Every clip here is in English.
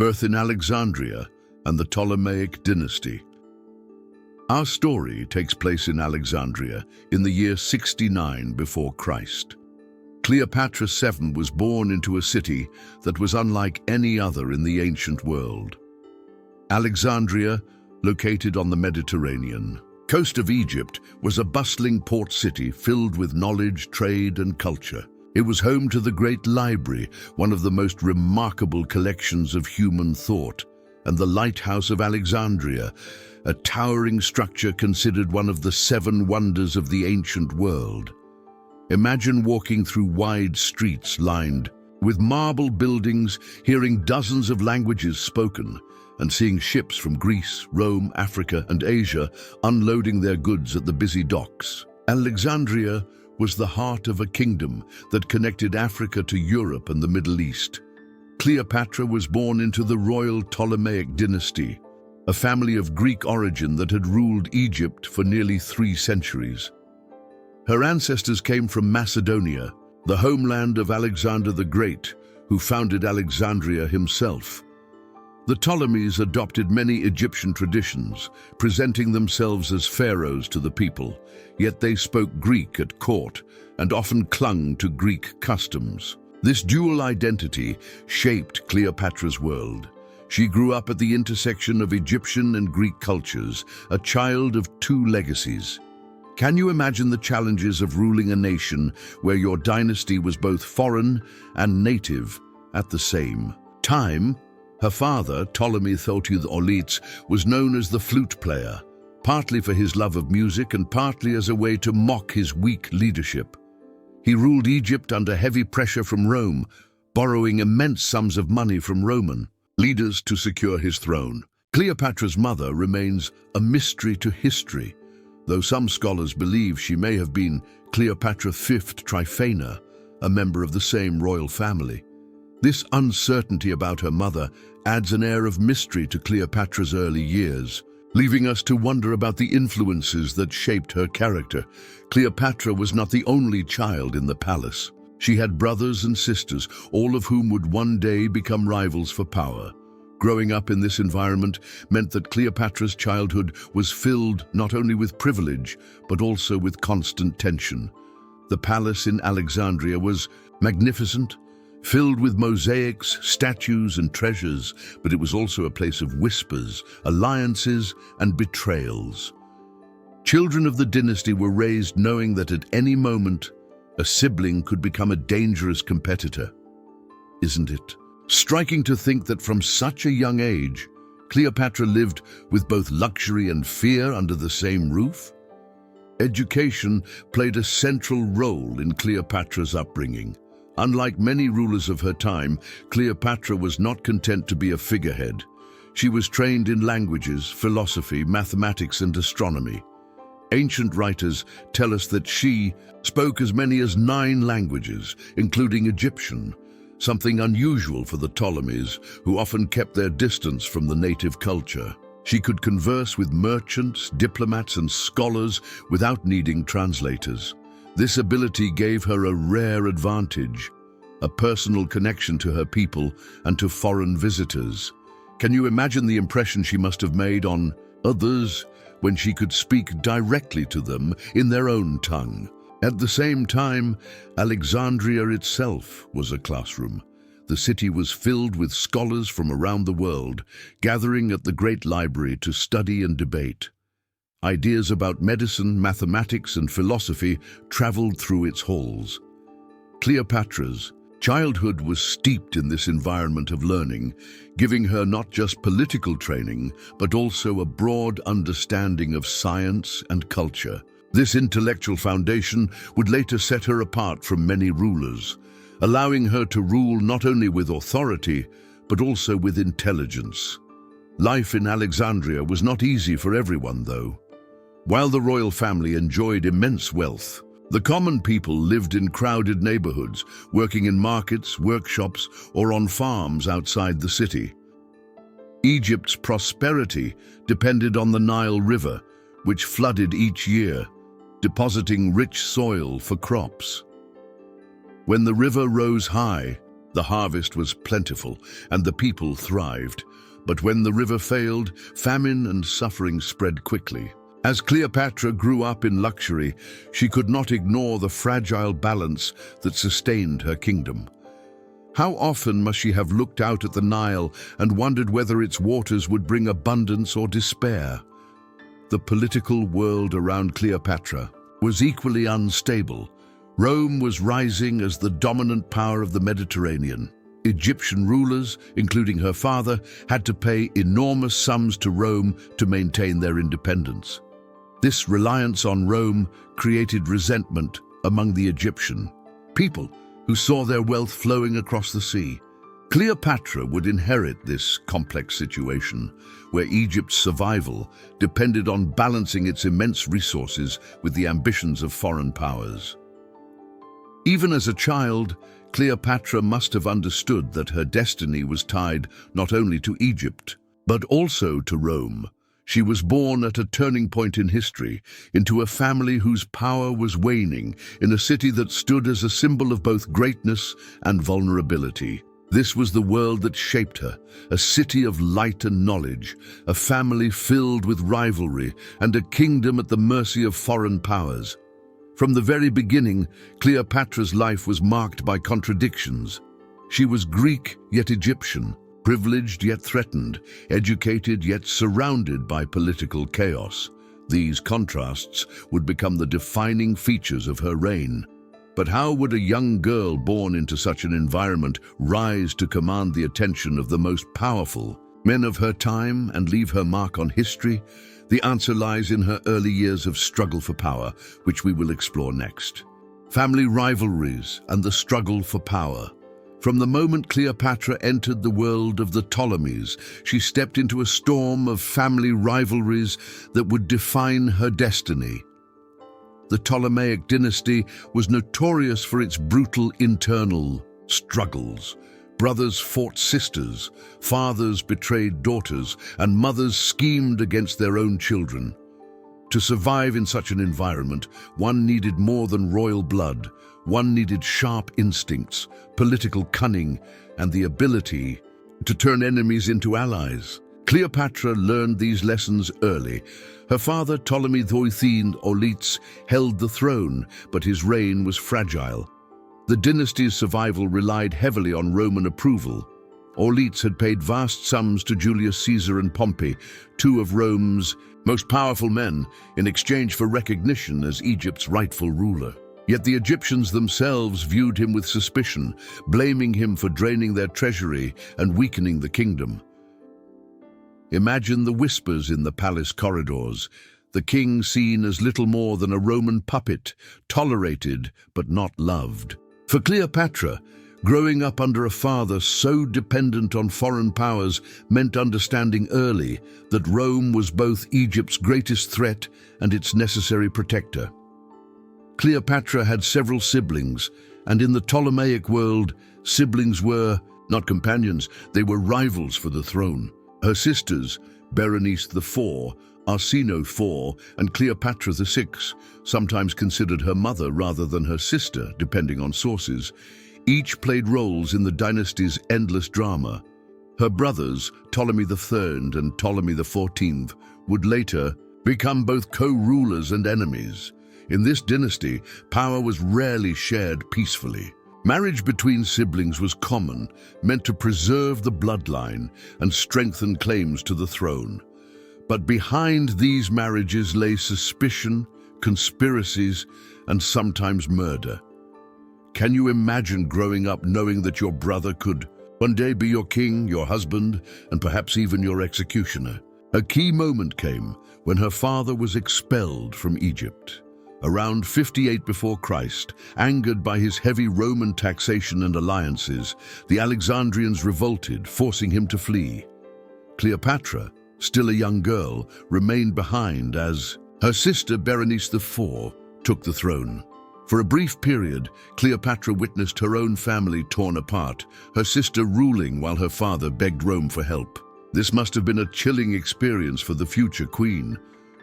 birth in Alexandria, and the Ptolemaic dynasty. Our story takes place in Alexandria in the year 69 before Christ. Cleopatra VII was born into a city that was unlike any other in the ancient world. Alexandria, located on the Mediterranean coast of Egypt, was a bustling port city filled with knowledge, trade, and culture. It was home to the Great Library, one of the most remarkable collections of human thought, and the Lighthouse of Alexandria, a towering structure considered one of the 7 wonders of the ancient world. Imagine walking through wide streets lined with marble buildings, hearing dozens of languages spoken, and seeing ships from Greece, Rome, Africa, and Asia unloading their goods at the busy docks. Alexandria was the heart of a kingdom that connected Africa to Europe and the Middle East. Cleopatra was born into the royal Ptolemaic dynasty, a family of Greek origin that had ruled Egypt for nearly 3 centuries. Her ancestors came from Macedonia, the homeland of Alexander the Great, who founded Alexandria himself. The Ptolemies adopted many Egyptian traditions, presenting themselves as pharaohs to the people, yet they spoke Greek at court and often clung to Greek customs. This dual identity shaped Cleopatra's world. She grew up at the intersection of Egyptian and Greek cultures, a child of 2 legacies. Can you imagine the challenges of ruling a nation where your dynasty was both foreign and native at the same time? Her father, Ptolemy Auletes, was known as the flute player, partly for his love of music and partly as a way to mock his weak leadership. He ruled Egypt under heavy pressure from Rome, borrowing immense sums of money from Roman leaders to secure his throne. Cleopatra's mother remains a mystery to history, though some scholars believe she may have been Cleopatra V Tryphena, a member of the same royal family. This uncertainty about her mother adds an air of mystery to Cleopatra's early years, leaving us to wonder about the influences that shaped her character. Cleopatra was not the only child in the palace. She had brothers and sisters, all of whom would one day become rivals for power. Growing up in this environment meant that Cleopatra's childhood was filled not only with privilege, but also with constant tension. The palace in Alexandria was magnificent, filled with mosaics, statues, and treasures, but it was also a place of whispers, alliances, and betrayals. Children of the dynasty were raised knowing that at any moment, a sibling could become a dangerous competitor. Isn't it striking to think that from such a young age, Cleopatra lived with both luxury and fear under the same roof? Education played a central role in Cleopatra's upbringing. Unlike many rulers of her time, Cleopatra was not content to be a figurehead. She was trained in languages, philosophy, mathematics, and astronomy. Ancient writers tell us that she spoke as many as 9 languages, including Egyptian, something unusual for the Ptolemies, who often kept their distance from the native culture. She could converse with merchants, diplomats, and scholars without needing translators. This ability gave her a rare advantage, a personal connection to her people and to foreign visitors. Can you imagine the impression she must have made on others when she could speak directly to them in their own tongue? At the same time, Alexandria itself was a classroom. The city was filled with scholars from around the world, gathering at the Great Library to study and debate. Ideas about medicine, mathematics, and philosophy traveled through its halls. Cleopatra's childhood was steeped in this environment of learning, giving her not just political training, but also a broad understanding of science and culture. This intellectual foundation would later set her apart from many rulers, allowing her to rule not only with authority, but also with intelligence. Life in Alexandria was not easy for everyone, though. While the royal family enjoyed immense wealth, the common people lived in crowded neighborhoods, working in markets, workshops, or on farms outside the city. Egypt's prosperity depended on the Nile River, which flooded each year, depositing rich soil for crops. When the river rose high, The harvest was plentiful, and the people thrived. But when the river failed, famine and suffering spread quickly. As Cleopatra grew up in luxury, she could not ignore the fragile balance that sustained her kingdom. How often must she have looked out at the Nile and wondered whether its waters would bring abundance or despair? The political world around Cleopatra was equally unstable. Rome was rising as the dominant power of the Mediterranean. Egyptian rulers, including her father, had to pay enormous sums to Rome to maintain their independence. This reliance on Rome created resentment among the Egyptian people who saw their wealth flowing across the sea. Cleopatra would inherit this complex situation, where Egypt's survival depended on balancing its immense resources with the ambitions of foreign powers. Even as a child, Cleopatra must have understood that her destiny was tied not only to Egypt, but also to Rome. She was born at a turning point in history, into a family whose power was waning, in a city that stood as a symbol of both greatness and vulnerability. This was the world that shaped her, a city of light and knowledge, a family filled with rivalry, and a kingdom at the mercy of foreign powers. From the very beginning, Cleopatra's life was marked by contradictions. She was Greek yet Egyptian, privileged yet threatened, educated yet surrounded by political chaos. These contrasts would become the defining features of her reign. But how would a young girl born into such an environment rise to command the attention of the most powerful men of her time and leave her mark on history? The answer lies in her early years of struggle for power, which we will explore next. Family rivalries and the struggle for power. From the moment Cleopatra entered the world of the Ptolemies, she stepped into a storm of family rivalries that would define her destiny. The Ptolemaic dynasty was notorious for its brutal internal struggles. Brothers fought sisters, fathers betrayed daughters, and mothers schemed against their own children. To survive in such an environment, one needed more than royal blood. One needed sharp instincts, political cunning, and the ability to turn enemies into allies. Cleopatra learned these lessons early. Her father, Ptolemy XIII Auletes, held the throne, but his reign was fragile. The dynasty's survival relied heavily on Roman approval. Auletes had paid vast sums to Julius Caesar and Pompey, two of Rome's most powerful men, in exchange for recognition as Egypt's rightful ruler. Yet the Egyptians themselves viewed him with suspicion, blaming him for draining their treasury and weakening the kingdom. Imagine the whispers in the palace corridors, the king seen as little more than a Roman puppet, tolerated but not loved. For Cleopatra, growing up under a father so dependent on foreign powers meant understanding early that Rome was both Egypt's greatest threat and its necessary protector. Cleopatra had several siblings, and in the Ptolemaic world, siblings were not companions, they were rivals for the throne. Her sisters, Berenice IV, Arsinoe IV, and Cleopatra VI, sometimes considered her mother rather than her sister, depending on sources, each played roles in the dynasty's endless drama. Her brothers, Ptolemy III and Ptolemy XIV, would later become both co-rulers and enemies. In this dynasty, power was rarely shared peacefully. Marriage between siblings was common, meant to preserve the bloodline and strengthen claims to the throne. But behind these marriages lay suspicion, conspiracies, and sometimes murder. Can you imagine growing up knowing that your brother could one day be your king, your husband, and perhaps even your executioner? A key moment came when her father was expelled from Egypt. Around 58 before Christ, angered by his heavy Roman taxation and alliances, the Alexandrians revolted, forcing him to flee. Cleopatra, still a young girl, remained behind as her sister Berenice IV took the throne. For a brief period, Cleopatra witnessed her own family torn apart, her sister ruling while her father begged Rome for help. This must have been a chilling experience for the future queen.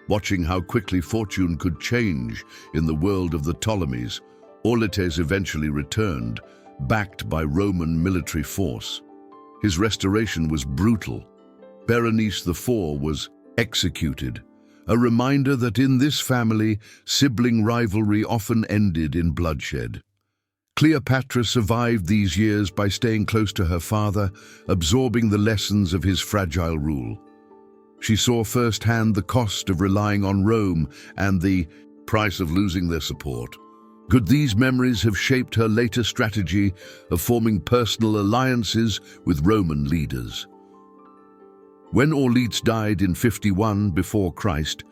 Watching how quickly fortune could change in the world of the Ptolemies, Auletes eventually returned, backed by Roman military force. His restoration was brutal. Berenice IV was executed, a reminder that in this family, sibling rivalry often ended in bloodshed. Cleopatra survived these years by staying close to her father, absorbing the lessons of his fragile rule. She saw firsthand the cost of relying on Rome and the price of losing their support. Could these memories have shaped her later strategy of forming personal alliances with Roman leaders? When Auletes died in 51 before Christ,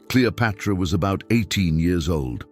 Cleopatra was about 18 years old.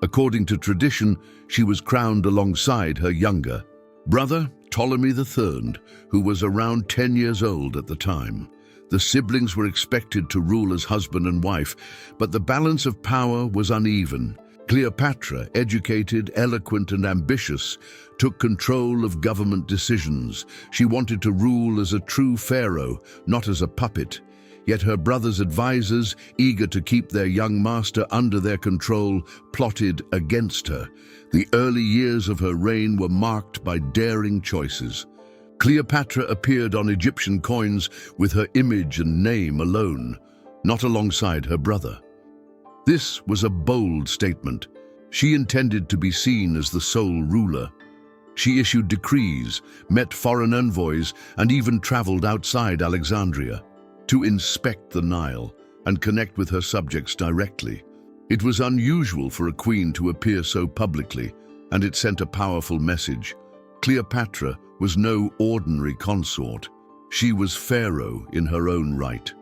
According to tradition, she was crowned alongside her younger brother, Ptolemy III, who was around 10 years old at the time. The siblings were expected to rule as husband and wife, but the balance of power was uneven. Cleopatra, educated, eloquent, and ambitious, took control of government decisions. She wanted to rule as a true pharaoh, not as a puppet. Yet her brother's advisors, eager to keep their young master under their control, plotted against her. The early years of her reign were marked by daring choices. Cleopatra appeared on Egyptian coins with her image and name alone, not alongside her brother. This was a bold statement. She intended to be seen as the sole ruler. She issued decrees, met foreign envoys, and even traveled outside Alexandria to inspect the Nile and connect with her subjects directly. It was unusual for a queen to appear so publicly, and it sent a powerful message. Cleopatra was no ordinary consort. She was pharaoh in her own right.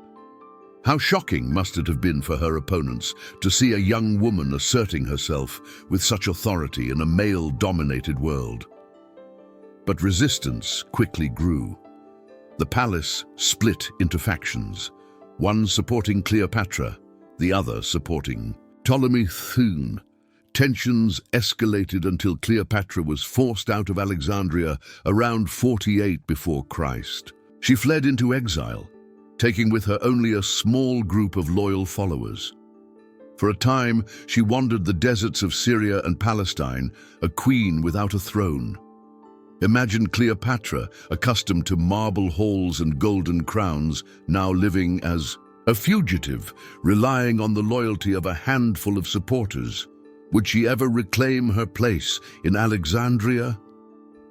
How shocking must it have been for her opponents to see a young woman asserting herself with such authority in a male-dominated world. But resistance quickly grew. The palace split into factions, one supporting Cleopatra, the other supporting Ptolemy II. Tensions escalated until Cleopatra was forced out of Alexandria around 48 before Christ. She fled into exile, taking with her only a small group of loyal followers. For a time, she wandered the deserts of Syria and Palestine, a queen without a throne. Imagine Cleopatra, accustomed to marble halls and golden crowns, now living as a fugitive, relying on the loyalty of a handful of supporters. Would she ever reclaim her place in Alexandria?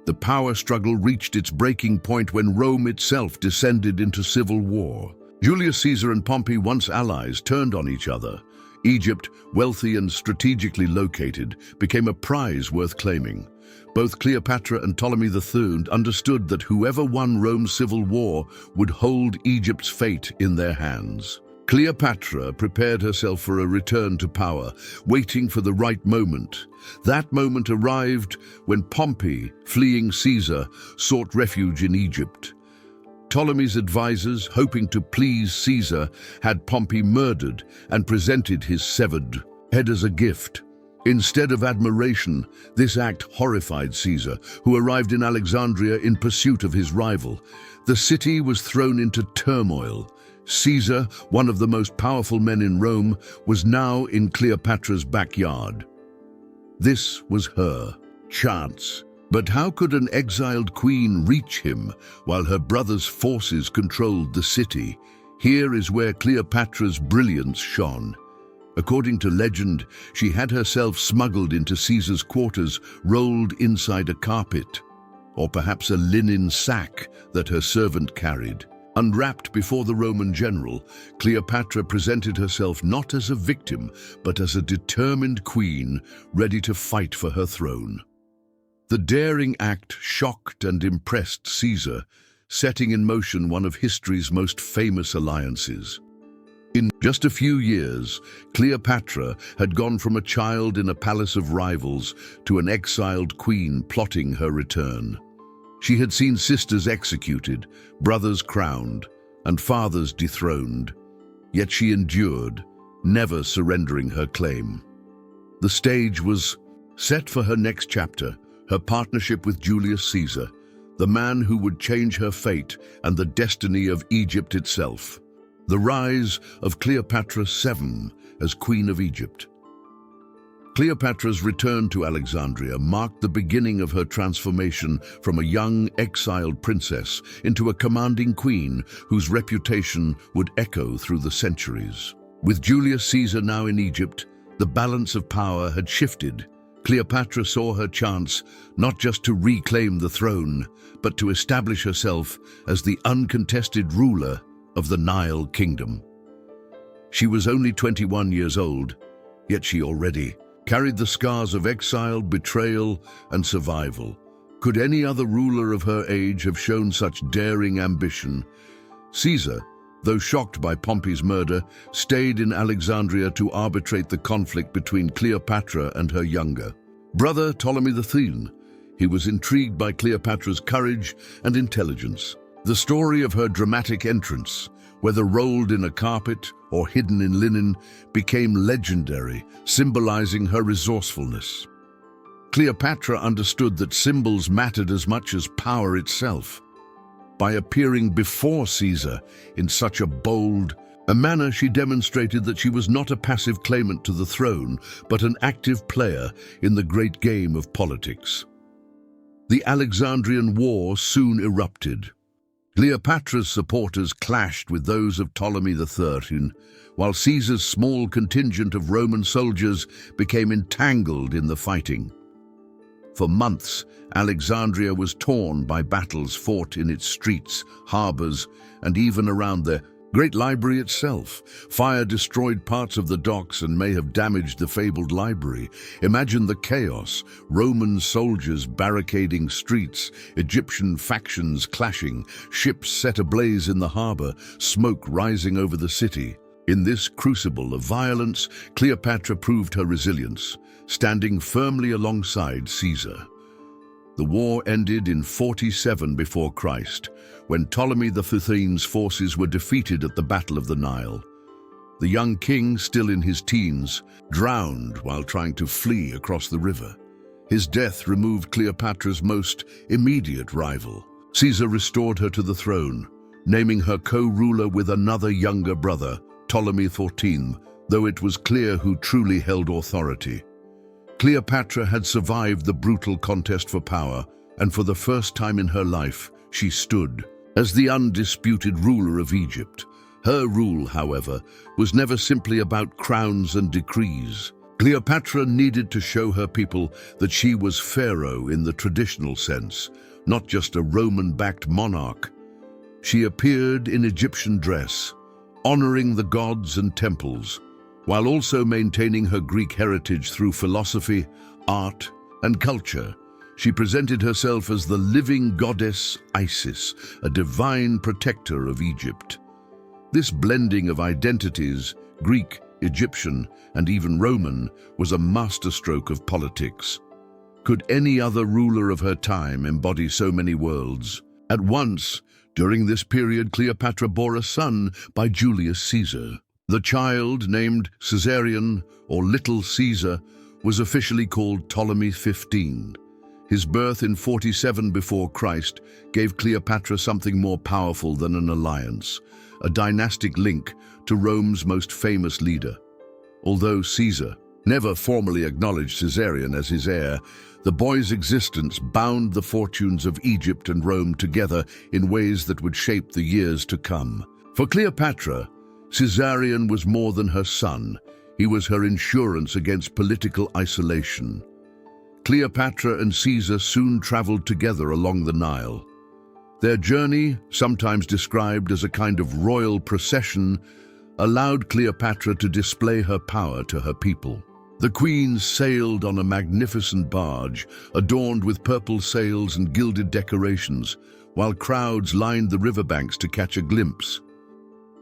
The power struggle reached its breaking point when Rome itself descended into civil war. Julius Caesar and Pompey, once allies, turned on each other. Egypt, wealthy and strategically located, became a prize worth claiming. Both Cleopatra and Ptolemy III understood that whoever won Rome's civil war would hold Egypt's fate in their hands. Cleopatra prepared herself for a return to power, waiting for the right moment. That moment arrived when Pompey, fleeing Caesar, sought refuge in Egypt. Ptolemy's advisors, hoping to please Caesar, had Pompey murdered and presented his severed head as a gift. Instead of admiration, this act horrified Caesar, who arrived in Alexandria in pursuit of his rival. The city was thrown into turmoil. Caesar, one of the most powerful men in Rome, was now in Cleopatra's backyard. This was her chance. But how could an exiled queen reach him while her brother's forces controlled the city? Here is where Cleopatra's brilliance shone. According to legend, she had herself smuggled into Caesar's quarters, rolled inside a carpet, or perhaps a linen sack that her servant carried. Unwrapped before the Roman general, Cleopatra presented herself not as a victim, but as a determined queen ready to fight for her throne. The daring act shocked and impressed Caesar, setting in motion one of history's most famous alliances. In just a few years, Cleopatra had gone from a child in a palace of rivals to an exiled queen plotting her return. She had seen sisters executed, brothers crowned, and fathers dethroned. Yet she endured, never surrendering her claim. The stage was set for her next chapter, her partnership with Julius Caesar, the man who would change her fate and the destiny of Egypt itself. The rise of Cleopatra VII as Queen of Egypt. Cleopatra's return to Alexandria marked the beginning of her transformation from a young, exiled princess into a commanding queen whose reputation would echo through the centuries. With Julius Caesar now in Egypt, the balance of power had shifted. Cleopatra saw her chance not just to reclaim the throne, but to establish herself as the uncontested ruler of the Nile kingdom. She was only 21 years old, yet she already carried the scars of exile, betrayal, and survival. Could any other ruler of her age have shown such daring ambition? Caesar, though shocked by Pompey's murder, stayed in Alexandria to arbitrate the conflict between Cleopatra and her younger brother Ptolemy III. He was intrigued by Cleopatra's courage and intelligence. The story of her dramatic entrance, whether rolled in a carpet or hidden in linen, became legendary, symbolizing her resourcefulness. Cleopatra understood that symbols mattered as much as power itself. By appearing before Caesar in such a bold manner, she demonstrated that she was not a passive claimant to the throne, but an active player in the great game of politics. The Alexandrian War soon erupted. Cleopatra's supporters clashed with those of Ptolemy III, while Caesar's small contingent of Roman soldiers became entangled in the fighting. For months, Alexandria was torn by battles fought in its streets, harbors, and even around the great library itself. Fire destroyed parts of the docks and may have damaged the fabled library. Imagine the chaos: Roman soldiers barricading streets, Egyptian factions clashing, ships set ablaze in the harbor, smoke rising over the city. In this crucible of violence, Cleopatra proved her resilience, standing firmly alongside Caesar. The war ended in 47 before Christ, when Ptolemy III's forces were defeated at the Battle of the Nile. The young king, still in his teens, drowned while trying to flee across the river. His death removed Cleopatra's most immediate rival. Caesar restored her to the throne, naming her co-ruler with another younger brother, Ptolemy XIV, though it was clear who truly held authority. Cleopatra had survived the brutal contest for power, and for the first time in her life, she stood as the undisputed ruler of Egypt. Her rule, however, was never simply about crowns and decrees. Cleopatra needed to show her people that she was pharaoh in the traditional sense, not just a Roman-backed monarch. She appeared in Egyptian dress, honoring the gods and temples, while also maintaining her Greek heritage through philosophy, art, and culture. She presented herself as the living goddess Isis, a divine protector of Egypt. This blending of identities, Greek, Egyptian, and even Roman, was a masterstroke of politics. Could any other ruler of her time embody so many worlds? At once, during this period, Cleopatra bore a son by Julius Caesar. The child, named Caesarion, or Little Caesar, was officially called Ptolemy XV. His birth in 47 before Christ gave Cleopatra something more powerful than an alliance, a dynastic link to Rome's most famous leader. Although Caesar never formally acknowledged Caesarion as his heir, the boy's existence bound the fortunes of Egypt and Rome together in ways that would shape the years to come. For Cleopatra, Caesarion was more than her son. He was her insurance against political isolation. Cleopatra and Caesar soon traveled together along the Nile. Their journey, sometimes described as a kind of royal procession, allowed Cleopatra to display her power to her people. The queen sailed on a magnificent barge, adorned with purple sails and gilded decorations, while crowds lined the riverbanks to catch a glimpse.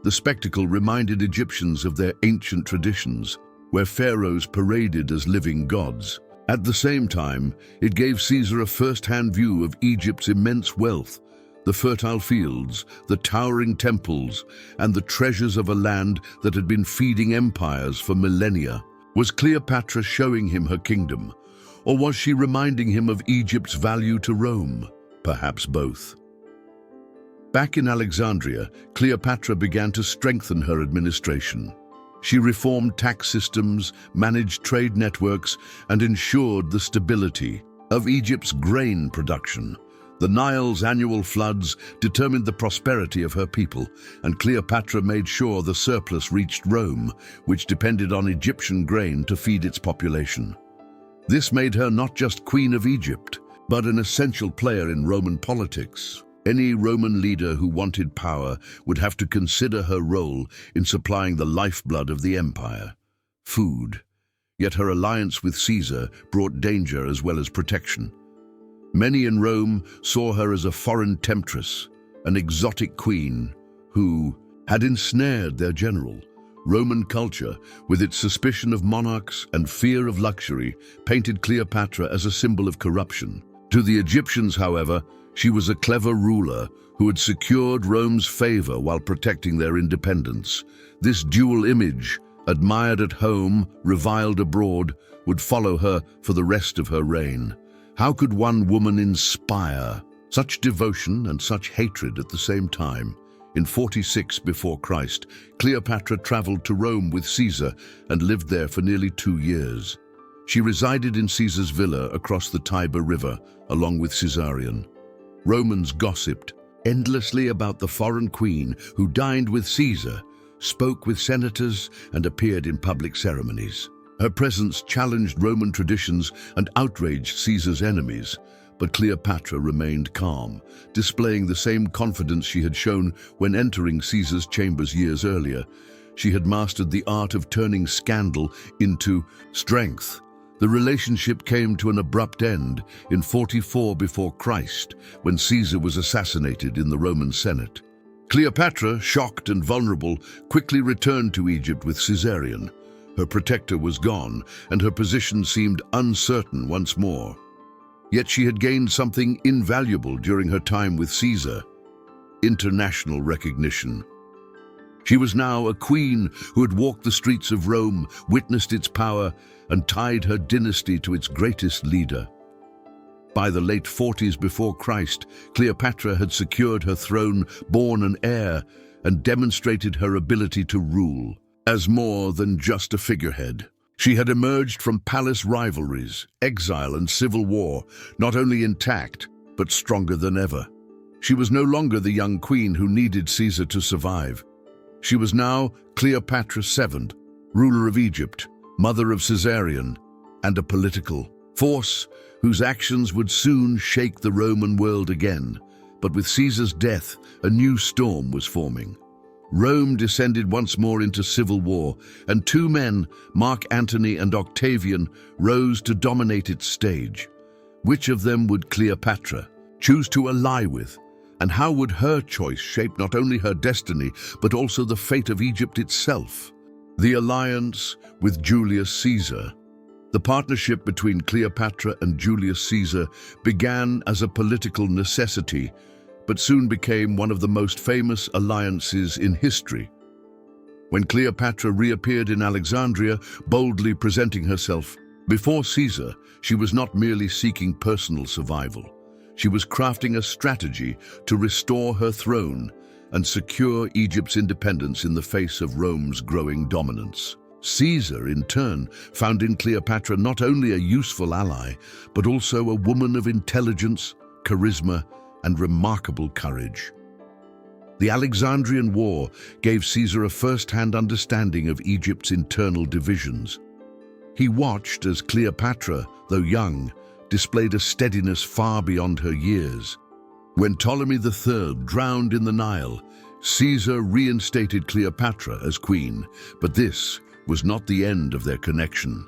The spectacle reminded Egyptians of their ancient traditions, where pharaohs paraded as living gods. At the same time, it gave Caesar a first-hand view of Egypt's immense wealth, the fertile fields, the towering temples, and the treasures of a land that had been feeding empires for millennia. Was Cleopatra showing him her kingdom, or was she reminding him of Egypt's value to Rome? Perhaps both. Back in Alexandria, Cleopatra began to strengthen her administration. She reformed tax systems, managed trade networks, and ensured the stability of Egypt's grain production. The Nile's annual floods determined the prosperity of her people, and Cleopatra made sure the surplus reached Rome, which depended on Egyptian grain to feed its population. This made her not just Queen of Egypt, but an essential player in Roman politics. Any Roman leader who wanted power would have to consider her role in supplying the lifeblood of the empire, food. Yet her alliance with Caesar brought danger as well as protection. Many in Rome saw her as a foreign temptress, an exotic queen who had ensnared their general. Roman culture, with its suspicion of monarchs and fear of luxury, painted Cleopatra as a symbol of corruption. To the Egyptians, however, she was a clever ruler who had secured Rome's favor while protecting their independence. This dual image, admired at home, reviled abroad, would follow her for the rest of her reign. How could one woman inspire such devotion and such hatred at the same time? In 46 before Christ, Cleopatra traveled to Rome with Caesar and lived there for nearly 2 years. She resided in Caesar's villa across the Tiber River, along with Caesarion. Romans gossiped endlessly about the foreign queen who dined with Caesar, spoke with senators, and appeared in public ceremonies. Her presence challenged Roman traditions and outraged Caesar's enemies, but Cleopatra remained calm, displaying the same confidence she had shown when entering Caesar's chambers years earlier. She had mastered the art of turning scandal into strength. The relationship came to an abrupt end in 44 before Christ, when Caesar was assassinated in the Roman Senate. Cleopatra, shocked and vulnerable, quickly returned to Egypt with Caesarion. Her protector was gone, and her position seemed uncertain once more. Yet she had gained something invaluable during her time with Caesar: international recognition. She was now a queen who had walked the streets of Rome, witnessed its power, and tied her dynasty to its greatest leader. By the late 40s before Christ, Cleopatra had secured her throne, born an heir, and demonstrated her ability to rule. As more than just a figurehead, she had emerged from palace rivalries, exile, and civil war, not only intact, but stronger than ever. She was no longer the young queen who needed Caesar to survive. She was now Cleopatra VII, ruler of Egypt, mother of Caesarion, and a political force whose actions would soon shake the Roman world again. But with Caesar's death, a new storm was forming. Rome descended once more into civil war, and 2 men, Mark Antony and Octavian, rose to dominate its stage. Which of them would Cleopatra choose to ally with? And how would her choice shape not only her destiny, but also the fate of Egypt itself? The alliance with Julius Caesar. The partnership between Cleopatra and Julius Caesar began as a political necessity, but soon became one of the most famous alliances in history. When Cleopatra reappeared in Alexandria, boldly presenting herself before Caesar, she was not merely seeking personal survival. She was crafting a strategy to restore her throne and secure Egypt's independence in the face of Rome's growing dominance. Caesar, in turn, found in Cleopatra not only a useful ally, but also a woman of intelligence, charisma, and remarkable courage. The Alexandrian War gave Caesar a first-hand understanding of Egypt's internal divisions. He watched as Cleopatra, though young, displayed a steadiness far beyond her years. When Ptolemy III drowned in the Nile, Caesar reinstated Cleopatra as queen, but this was not the end of their connection.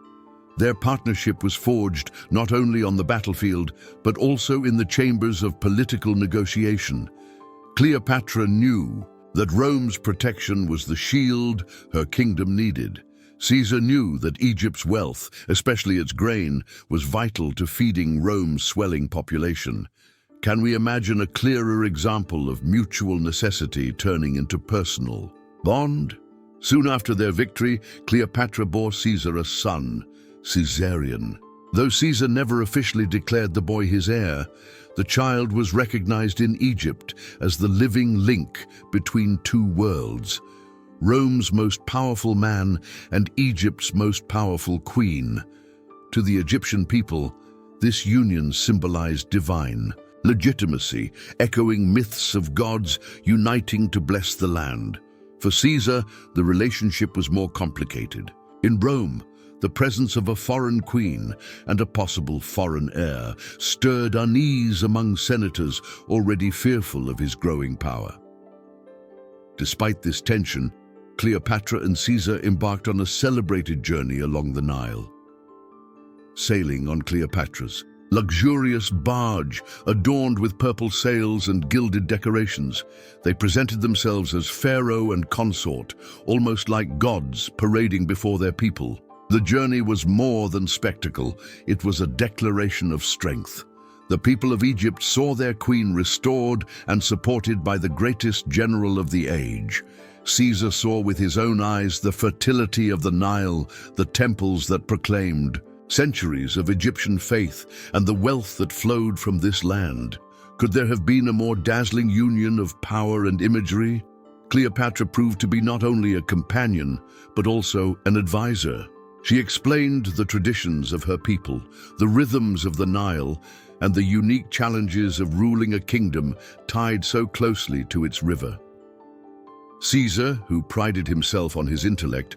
Their partnership was forged not only on the battlefield, but also in the chambers of political negotiation. Cleopatra knew that Rome's protection was the shield her kingdom needed. Caesar knew that Egypt's wealth, especially its grain, was vital to feeding Rome's swelling population. Can we imagine a clearer example of mutual necessity turning into personal bond? Soon after their victory, Cleopatra bore Caesar a son, Caesarion. Though Caesar never officially declared the boy his heir, the child was recognized in Egypt as the living link between 2 worlds. Rome's most powerful man and Egypt's most powerful queen. To the Egyptian people, this union symbolized divine legitimacy, echoing myths of gods uniting to bless the land. For Caesar, the relationship was more complicated. In Rome, the presence of a foreign queen and a possible foreign heir stirred unease among senators already fearful of his growing power. Despite this tension, Cleopatra and Caesar embarked on a celebrated journey along the Nile. Sailing on Cleopatra's luxurious barge, adorned with purple sails and gilded decorations, they presented themselves as pharaoh and consort, almost like gods parading before their people. The journey was more than spectacle, it was a declaration of strength. The people of Egypt saw their queen restored and supported by the greatest general of the age. Caesar saw with his own eyes the fertility of the Nile, the temples that proclaimed centuries of Egyptian faith and the wealth that flowed from this land. Could there have been a more dazzling union of power and imagery? Cleopatra proved to be not only a companion, but also an advisor. She explained the traditions of her people, the rhythms of the Nile, and the unique challenges of ruling a kingdom tied so closely to its river. Caesar, who prided himself on his intellect,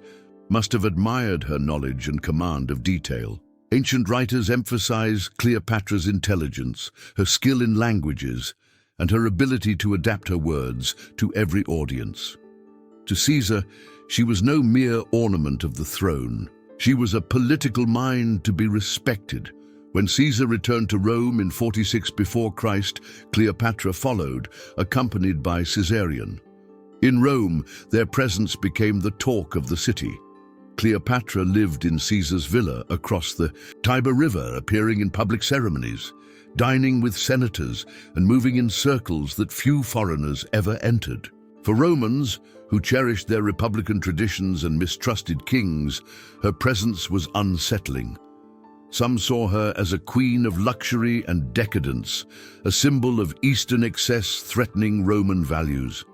must have admired her knowledge and command of detail. Ancient writers emphasize Cleopatra's intelligence, her skill in languages, and her ability to adapt her words to every audience. To Caesar, she was no mere ornament of the throne. She was a political mind to be respected. When Caesar returned to Rome in 46 before Christ, Cleopatra followed, accompanied by Caesarion. In Rome, their presence became the talk of the city. Cleopatra lived in Caesar's villa across the Tiber River, appearing in public ceremonies, dining with senators, and moving in circles that few foreigners ever entered. For Romans, who cherished their republican traditions and mistrusted kings, her presence was unsettling. Some saw her as a queen of luxury and decadence, a symbol of Eastern excess threatening Roman values.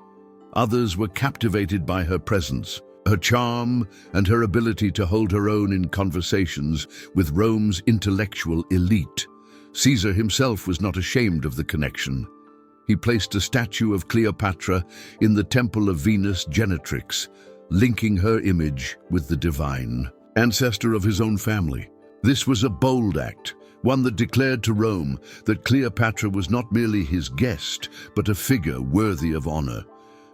Others were captivated by her presence, her charm, and her ability to hold her own in conversations with Rome's intellectual elite. Caesar himself was not ashamed of the connection. He placed a statue of Cleopatra in the temple of Venus Genetrix, linking her image with the divine ancestor of his own family. This was a bold act, one that declared to Rome that Cleopatra was not merely his guest, but a figure worthy of honor.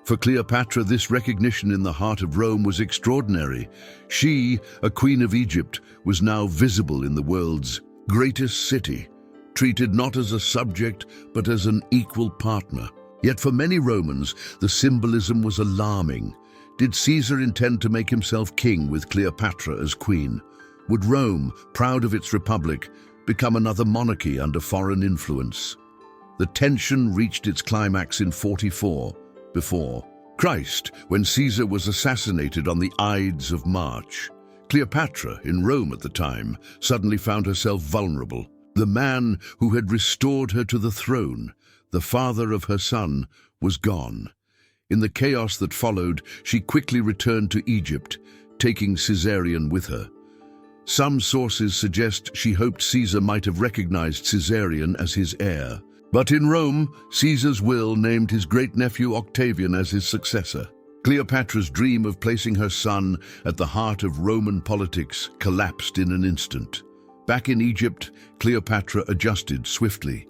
For Cleopatra, this recognition in the heart of Rome was extraordinary. She, a queen of Egypt, was now visible in the world's greatest city, treated not as a subject, but as an equal partner. Yet for many Romans, the symbolism was alarming. Did Caesar intend to make himself king with Cleopatra as queen? Would Rome, proud of its republic, become another monarchy under foreign influence? The tension reached its climax in 44 before Christ, when Caesar was assassinated on the Ides of March. Cleopatra, in Rome at the time, suddenly found herself vulnerable. The man who had restored her to the throne, the father of her son, was gone. In the chaos that followed, she quickly returned to Egypt, taking Caesarion with her. Some sources suggest she hoped Caesar might have recognized Caesarion as his heir. But in Rome, Caesar's will named his great-nephew Octavian as his successor. Cleopatra's dream of placing her son at the heart of Roman politics collapsed in an instant. Back in Egypt, Cleopatra adjusted swiftly.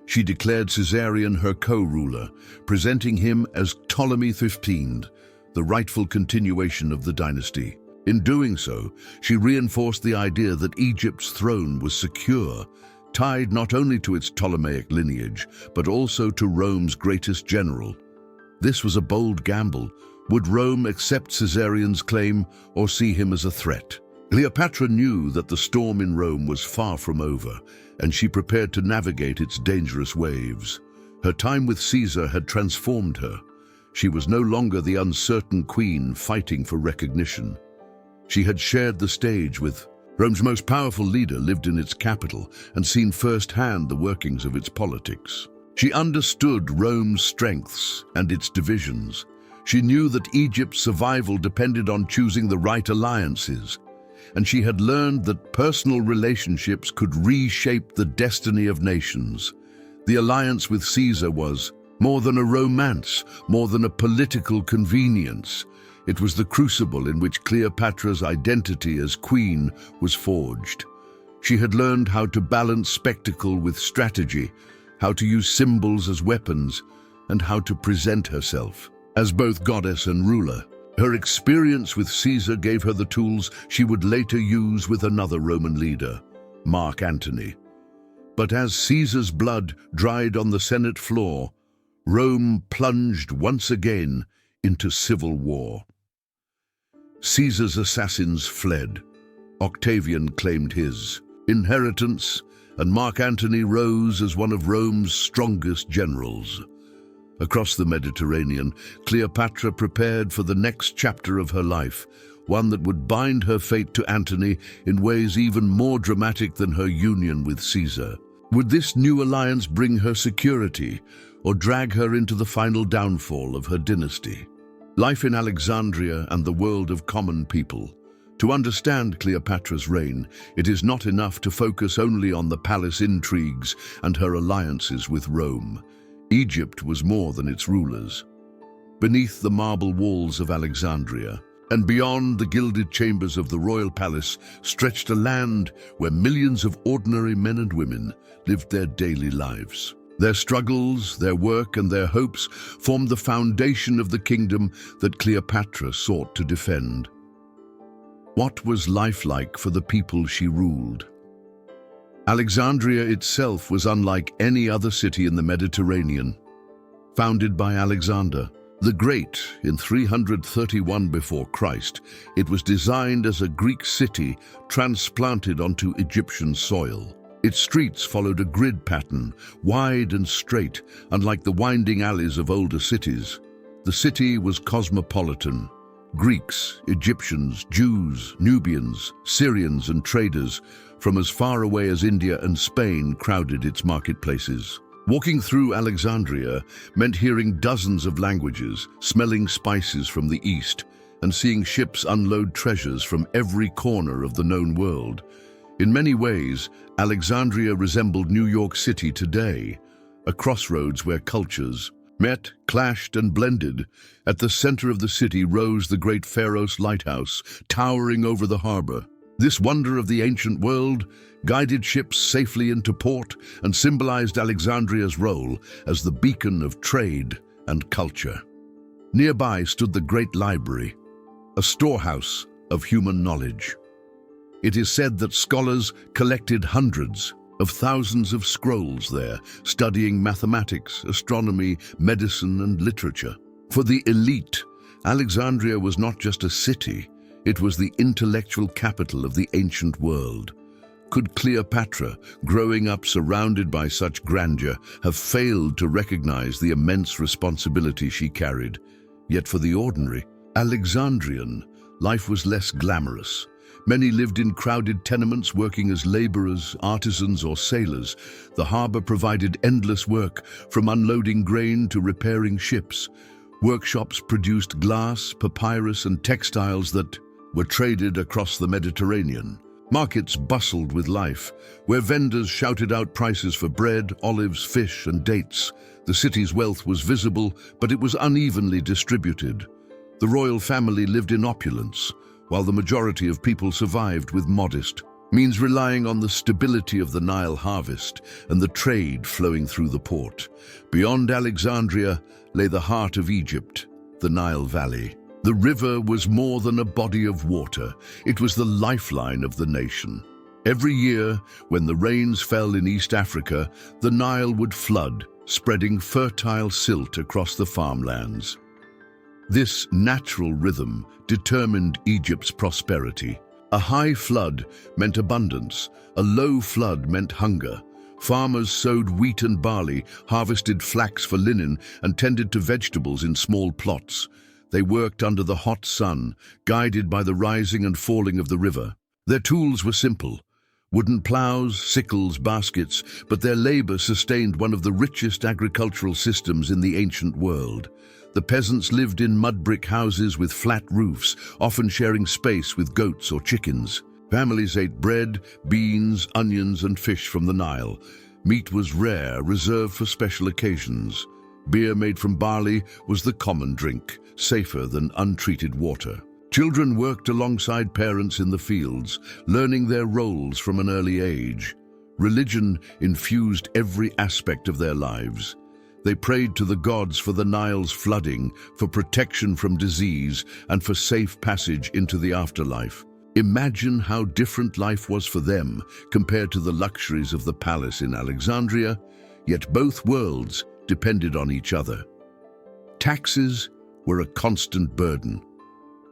She declared Caesarion her co-ruler, presenting him as Ptolemy XV, the rightful continuation of the dynasty. In doing so, she reinforced the idea that Egypt's throne was secure, tied not only to its Ptolemaic lineage, but also to Rome's greatest general. This was a bold gamble. Would Rome accept Caesarion's claim or see him as a threat? Cleopatra knew that the storm in Rome was far from over, and she prepared to navigate its dangerous waves. Her time with Caesar had transformed her. She was no longer the uncertain queen fighting for recognition. She had shared the stage with Rome's most powerful leader, lived in its capital, and seen firsthand the workings of its politics. She understood Rome's strengths and its divisions. She knew that Egypt's survival depended on choosing the right alliances, and she had learned that personal relationships could reshape the destiny of nations. The alliance with Caesar was more than a romance, more than a political convenience. It was the crucible in which Cleopatra's identity as queen was forged. She had learned how to balance spectacle with strategy, how to use symbols as weapons, and how to present herself as both goddess and ruler. Her experience with Caesar gave her the tools she would later use with another Roman leader, Mark Antony. But as Caesar's blood dried on the Senate floor, Rome plunged once again into civil war. Caesar's assassins fled. Octavian claimed his inheritance, and Mark Antony rose as one of Rome's strongest generals. Across the Mediterranean, Cleopatra prepared for the next chapter of her life, one that would bind her fate to Antony in ways even more dramatic than her union with Caesar. Would this new alliance bring her security, or drag her into the final downfall of her dynasty? Life in Alexandria and the world of common people. To understand Cleopatra's reign, it is not enough to focus only on the palace intrigues and her alliances with Rome. Egypt was more than its rulers. Beneath the marble walls of Alexandria, and beyond the gilded chambers of the royal palace, stretched a land where millions of ordinary men and women lived their daily lives. Their struggles, their work, and their hopes formed the foundation of the kingdom that Cleopatra sought to defend. What was life like for the people she ruled? Alexandria itself was unlike any other city in the Mediterranean. Founded by Alexander the Great in 331 before Christ, it was designed as a Greek city transplanted onto Egyptian soil. Its streets followed a grid pattern, wide and straight, unlike the winding alleys of older cities. The city was cosmopolitan. Greeks, Egyptians, Jews, Nubians, Syrians, and traders from as far away as India and Spain crowded its marketplaces. Walking through Alexandria meant hearing dozens of languages, smelling spices from the east, and seeing ships unload treasures from every corner of the known world. In many ways, Alexandria resembled New York City today, a crossroads where cultures met, clashed, and blended. At the center of the city rose the great Pharos lighthouse, towering over the harbor. This wonder of the ancient world guided ships safely into port and symbolized Alexandria's role as the beacon of trade and culture. Nearby stood the great library, a storehouse of human knowledge. It is said that scholars collected hundreds of thousands of scrolls there, studying mathematics, astronomy, medicine, and literature. For the elite, Alexandria was not just a city, it was the intellectual capital of the ancient world. Could Cleopatra, growing up surrounded by such grandeur, have failed to recognize the immense responsibility she carried? Yet for the ordinary Alexandrian, life was less glamorous. Many lived in crowded tenements, working as laborers, artisans, or sailors. The harbor provided endless work, from unloading grain to repairing ships. Workshops produced glass, papyrus, and textiles that were traded across the Mediterranean. Markets bustled with life, where vendors shouted out prices for bread, olives, fish, and dates. The city's wealth was visible, but it was unevenly distributed. The royal family lived in opulence, while the majority of people survived with modest means, relying on the stability of the Nile harvest and the trade flowing through the port. Beyond Alexandria lay the heart of Egypt, the Nile Valley. The river was more than a body of water. It was the lifeline of the nation. Every year, when the rains fell in East Africa, the Nile would flood, spreading fertile silt across the farmlands. This natural rhythm determined Egypt's prosperity. A high flood meant abundance, a low flood meant hunger. Farmers sowed wheat and barley, harvested flax for linen, and tended to vegetables in small plots. They worked under the hot sun, guided by the rising and falling of the river. Their tools were simple: wooden plows, sickles, baskets, but their labor sustained one of the richest agricultural systems in the ancient world. The peasants lived in mud brick houses with flat roofs, often sharing space with goats or chickens. Families ate bread, beans, onions, and fish from the Nile. Meat was rare, reserved for special occasions. Beer made from barley was the common drink, safer than untreated water. Children worked alongside parents in the fields, learning their roles from an early age. Religion infused every aspect of their lives. They prayed to the gods for the Nile's flooding, for protection from disease, and for safe passage into the afterlife. Imagine how different life was for them compared to the luxuries of the palace in Alexandria, yet both worlds depended on each other. Taxes were a constant burden.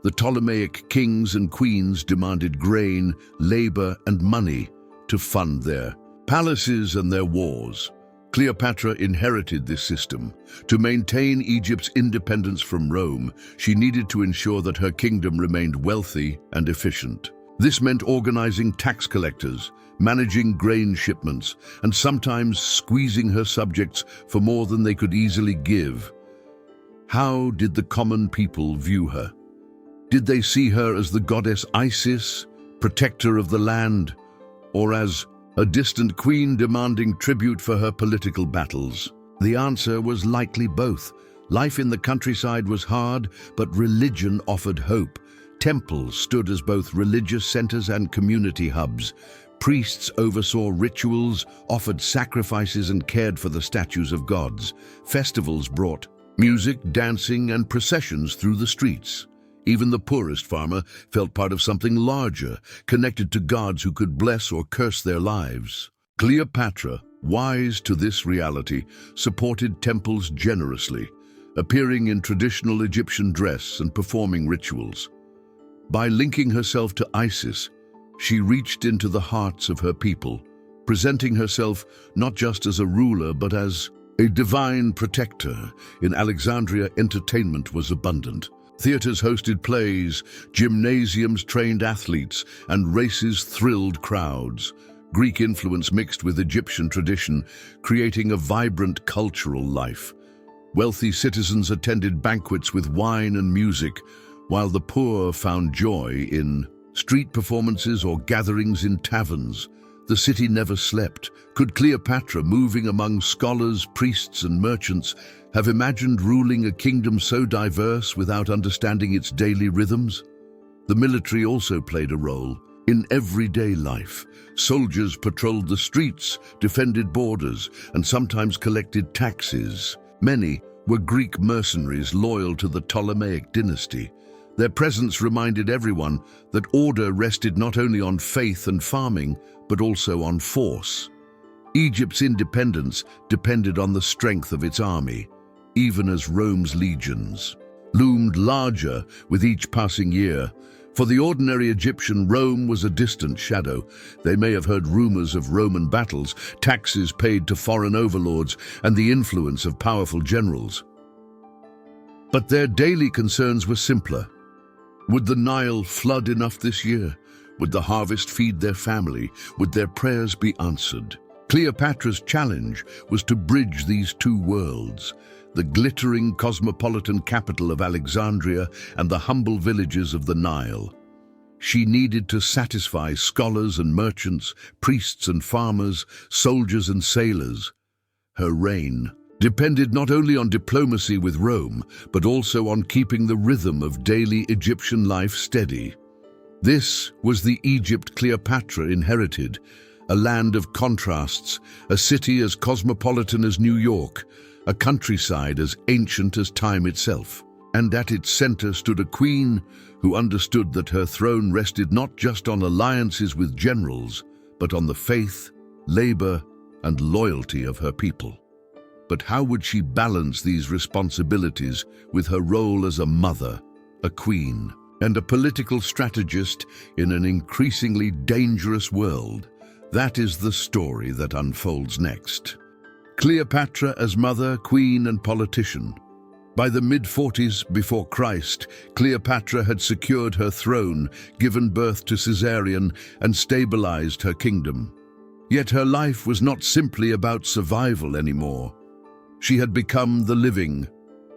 The Ptolemaic kings and queens demanded grain, labor, and money to fund their palaces and their wars. Cleopatra inherited this system. To maintain Egypt's independence from Rome, she needed to ensure that her kingdom remained wealthy and efficient. This meant organizing tax collectors, managing grain shipments, and sometimes squeezing her subjects for more than they could easily give. How did the common people view her? Did they see her as the goddess Isis, protector of the land, or as a distant queen demanding tribute for her political battles? The answer was likely both. Life in the countryside was hard, but religion offered hope. Temples stood as both religious centers and community hubs. Priests oversaw rituals, offered sacrifices, and cared for the statues of gods. Festivals brought music, dancing, and processions through the streets. Even the poorest farmer felt part of something larger, connected to gods who could bless or curse their lives. Cleopatra, wise to this reality, supported temples generously, appearing in traditional Egyptian dress and performing rituals. By linking herself to Isis, she reached into the hearts of her people, presenting herself not just as a ruler but as a divine protector. In Alexandria, entertainment was abundant. Theaters hosted plays, gymnasiums trained athletes, and races thrilled crowds. Greek influence mixed with Egyptian tradition, creating a vibrant cultural life. Wealthy citizens attended banquets with wine and music, while the poor found joy in street performances or gatherings in taverns. The city never slept. Could Cleopatra, moving among scholars, priests, and merchants, have imagined ruling a kingdom so diverse without understanding its daily rhythms? The military also played a role. In everyday life, soldiers patrolled the streets, defended borders, and sometimes collected taxes. Many were Greek mercenaries loyal to the Ptolemaic dynasty. Their presence reminded everyone that order rested not only on faith and farming, but also on force. Egypt's independence depended on the strength of its army, even as Rome's legions loomed larger with each passing year. For the ordinary Egyptian, Rome was a distant shadow. They may have heard rumors of Roman battles, taxes paid to foreign overlords, and the influence of powerful generals. But their daily concerns were simpler. Would the Nile flood enough this year? Would the harvest feed their family? Would their prayers be answered? Cleopatra's challenge was to bridge these two worlds, the glittering cosmopolitan capital of Alexandria and the humble villages of the Nile. She needed to satisfy scholars and merchants, priests and farmers, soldiers and sailors. Her reign depended not only on diplomacy with Rome, but also on keeping the rhythm of daily Egyptian life steady. This was the Egypt Cleopatra inherited, a land of contrasts, a city as cosmopolitan as New York, a countryside as ancient as time itself. And at its center stood a queen who understood that her throne rested not just on alliances with generals, but on the faith, labor, and loyalty of her people. But how would she balance these responsibilities with her role as a mother, a queen, and a political strategist in an increasingly dangerous world? That is the story that unfolds next. Cleopatra as mother, queen, and politician. By the mid-40s before Christ, Cleopatra had secured her throne, given birth to Caesarion, and stabilized her kingdom. Yet her life was not simply about survival anymore. She had become the living,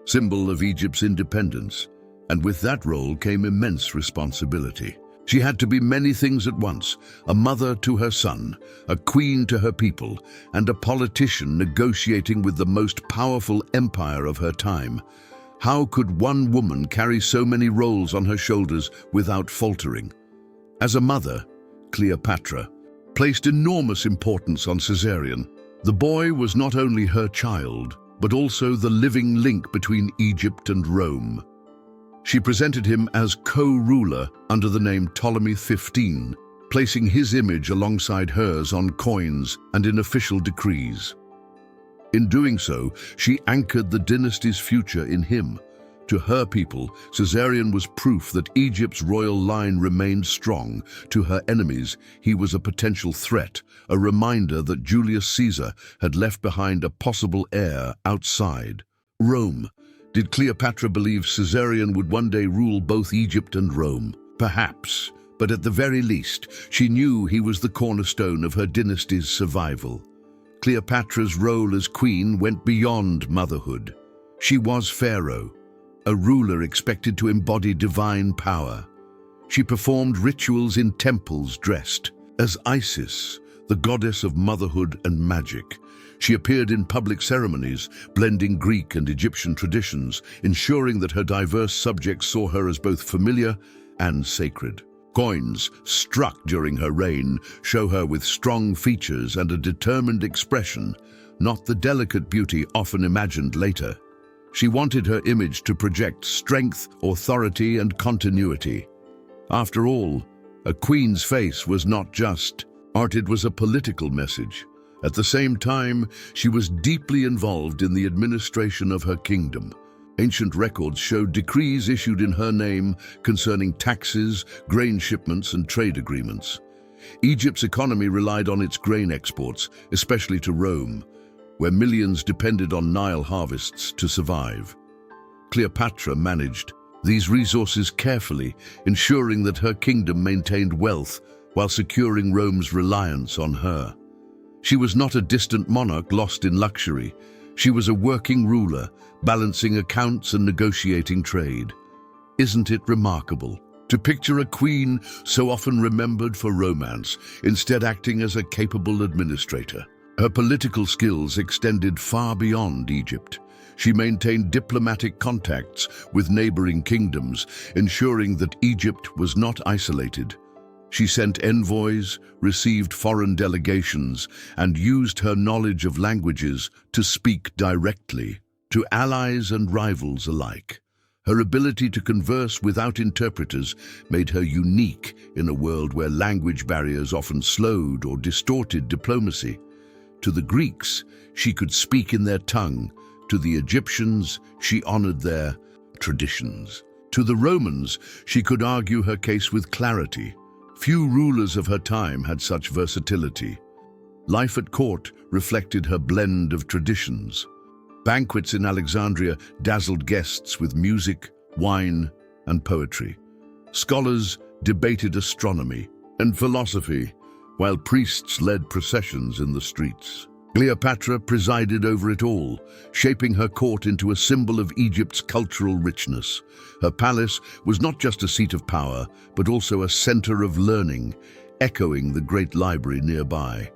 symbol of Egypt's independence, and with that role came immense responsibility. She had to be many things at once: a mother to her son, a queen to her people, and a politician negotiating with the most powerful empire of her time. How could one woman carry so many roles on her shoulders without faltering? As a mother, Cleopatra placed enormous importance on Caesarion. The boy was not only her child, but also the living link between Egypt and Rome. She presented him as co-ruler under the name Ptolemy XV, placing his image alongside hers on coins and in official decrees. In doing so, she anchored the dynasty's future in him. To her people, Caesarion was proof that Egypt's royal line remained strong. To her enemies, he was a potential threat, a reminder that Julius Caesar had left behind a possible heir outside Rome. Did Cleopatra believe Caesarion would one day rule both Egypt and Rome? Perhaps, but at the very least, she knew he was the cornerstone of her dynasty's survival. Cleopatra's role as queen went beyond motherhood. She was Pharaoh, a ruler expected to embody divine power. She performed rituals in temples dressed as Isis, the goddess of motherhood and magic. She appeared in public ceremonies, blending Greek and Egyptian traditions, ensuring that her diverse subjects saw her as both familiar and sacred. Coins struck during her reign show her with strong features and a determined expression, not the delicate beauty often imagined later. She wanted her image to project strength, authority, and continuity. After all, a queen's face was not just art, it was a political message. At the same time, she was deeply involved in the administration of her kingdom. Ancient records showed decrees issued in her name concerning taxes, grain shipments, and trade agreements. Egypt's economy relied on its grain exports, especially to Rome, where millions depended on Nile harvests to survive. Cleopatra managed these resources carefully, ensuring that her kingdom maintained wealth while securing Rome's reliance on her. She was not a distant monarch lost in luxury. She was a working ruler, balancing accounts and negotiating trade. Isn't it remarkable to picture a queen so often remembered for romance, instead acting as a capable administrator? Her political skills extended far beyond Egypt. She maintained diplomatic contacts with neighboring kingdoms, ensuring that Egypt was not isolated. She sent envoys, received foreign delegations, and used her knowledge of languages to speak directly to allies and rivals alike. Her ability to converse without interpreters made her unique in a world where language barriers often slowed or distorted diplomacy. To the Greeks, she could speak in their tongue. To the Egyptians, she honored their traditions. To the Romans, she could argue her case with clarity. Few rulers of her time had such versatility. Life at court reflected her blend of traditions. Banquets in Alexandria dazzled guests with music, wine, and poetry. Scholars debated astronomy and philosophy, while priests led processions in the streets. Cleopatra presided over it all, shaping her court into a symbol of Egypt's cultural richness. Her palace was not just a seat of power, but also a center of learning, echoing the great library nearby.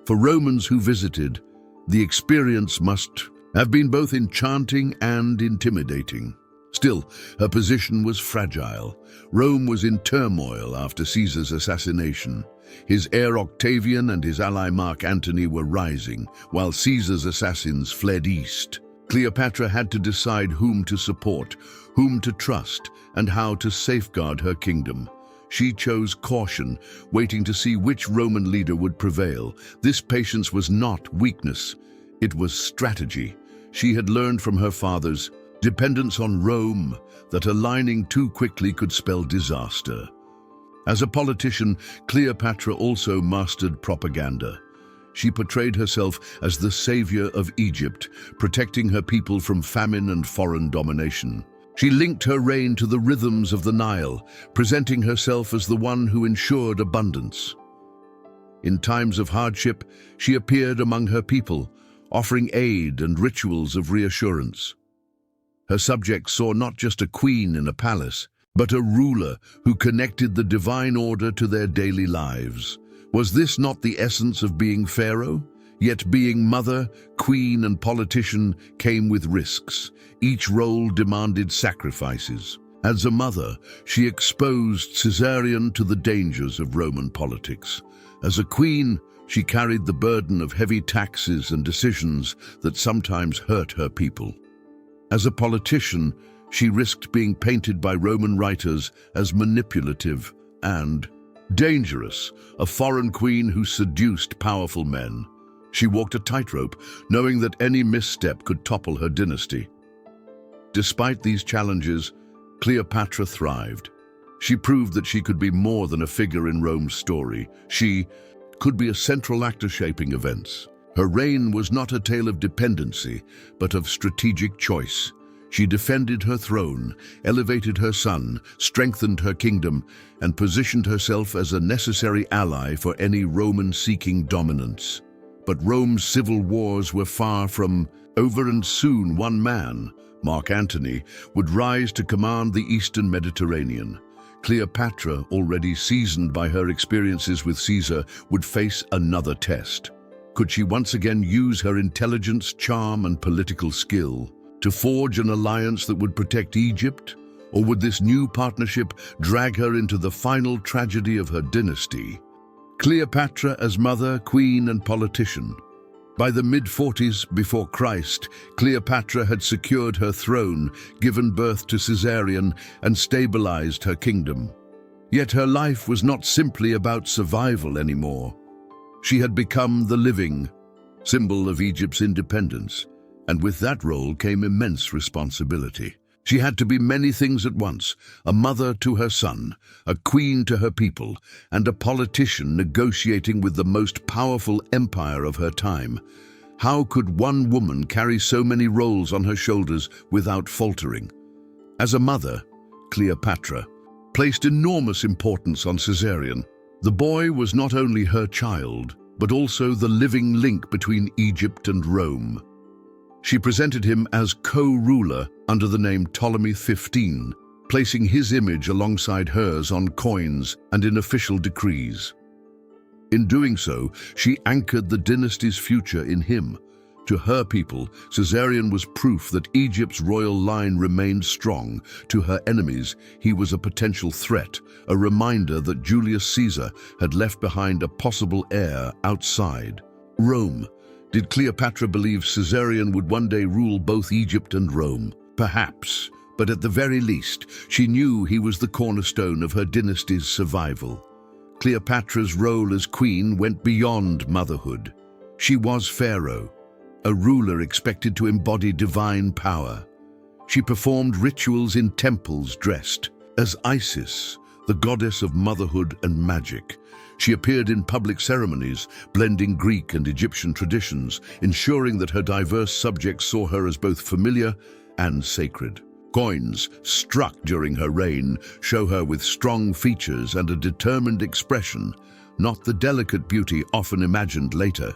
For Romans who visited, the experience must have been both enchanting and intimidating. Still, her position was fragile. Rome was in turmoil after Caesar's assassination. His heir Octavian and his ally Mark Antony were rising, while Caesar's assassins fled east. Cleopatra had to decide whom to support, whom to trust, and how to safeguard her kingdom. She chose caution, waiting to see which Roman leader would prevail. This patience was not weakness, it was strategy. She had learned from her fathers dependence on Rome, that aligning too quickly could spell disaster. As a politician, Cleopatra also mastered propaganda. She portrayed herself as the savior of Egypt, protecting her people from famine and foreign domination. She linked her reign to the rhythms of the Nile, presenting herself as the one who ensured abundance. In times of hardship, she appeared among her people, offering aid and rituals of reassurance. Her subjects saw not just a queen in a palace, but a ruler who connected the divine order to their daily lives. Was this not the essence of being Pharaoh? Yet being mother, queen, and politician came with risks. Each role demanded sacrifices. As a mother, she exposed Caesarion to the dangers of Roman politics. As a queen, she carried the burden of heavy taxes and decisions that sometimes hurt her people. As a politician, she risked being painted by Roman writers as manipulative and dangerous, a foreign queen who seduced powerful men. She walked a tightrope, knowing that any misstep could topple her dynasty. Despite these challenges, Cleopatra thrived. She proved that she could be more than a figure in Rome's story. She could be a central actor shaping events. Her reign was not a tale of dependency, but of strategic choice. She defended her throne, elevated her son, strengthened her kingdom, and positioned herself as a necessary ally for any Roman seeking dominance. But Rome's civil wars were far from over, and soon one man, Mark Antony, would rise to command the Eastern Mediterranean. Cleopatra, already seasoned by her experiences with Caesar, would face another test. Could she once again use her intelligence, charm, and political skill to forge an alliance that would protect Egypt? Or would this new partnership drag her into the final tragedy of her dynasty? Cleopatra as mother, queen, and politician. By the mid-40s before Christ, Cleopatra had secured her throne, given birth to Caesarion, and stabilized her kingdom. Yet her life was not simply about survival anymore. She had become the living symbol of Egypt's independence, and with that role came immense responsibility. She had to be many things at once: a mother to her son, a queen to her people, and a politician negotiating with the most powerful empire of her time. How could one woman carry so many roles on her shoulders without faltering? As a mother, Cleopatra placed enormous importance on Caesarion. The boy was not only her child, but also the living link between Egypt and Rome. She presented him as co-ruler under the name Ptolemy XV, placing his image alongside hers on coins and in official decrees. In doing so, she anchored the dynasty's future in him. To her people, Caesarion was proof that Egypt's royal line remained strong. To her enemies, he was a potential threat, a reminder that Julius Caesar had left behind a possible heir outside Rome. Did Cleopatra believe Caesarion would one day rule both Egypt and Rome? Perhaps, but at the very least, she knew he was the cornerstone of her dynasty's survival. Cleopatra's role as queen went beyond motherhood. She was Pharaoh, a ruler expected to embody divine power. She performed rituals in temples dressed as Isis, the goddess of motherhood and magic. She appeared in public ceremonies, blending Greek and Egyptian traditions, ensuring that her diverse subjects saw her as both familiar and sacred. Coins struck during her reign show her with strong features and a determined expression, not the delicate beauty often imagined later.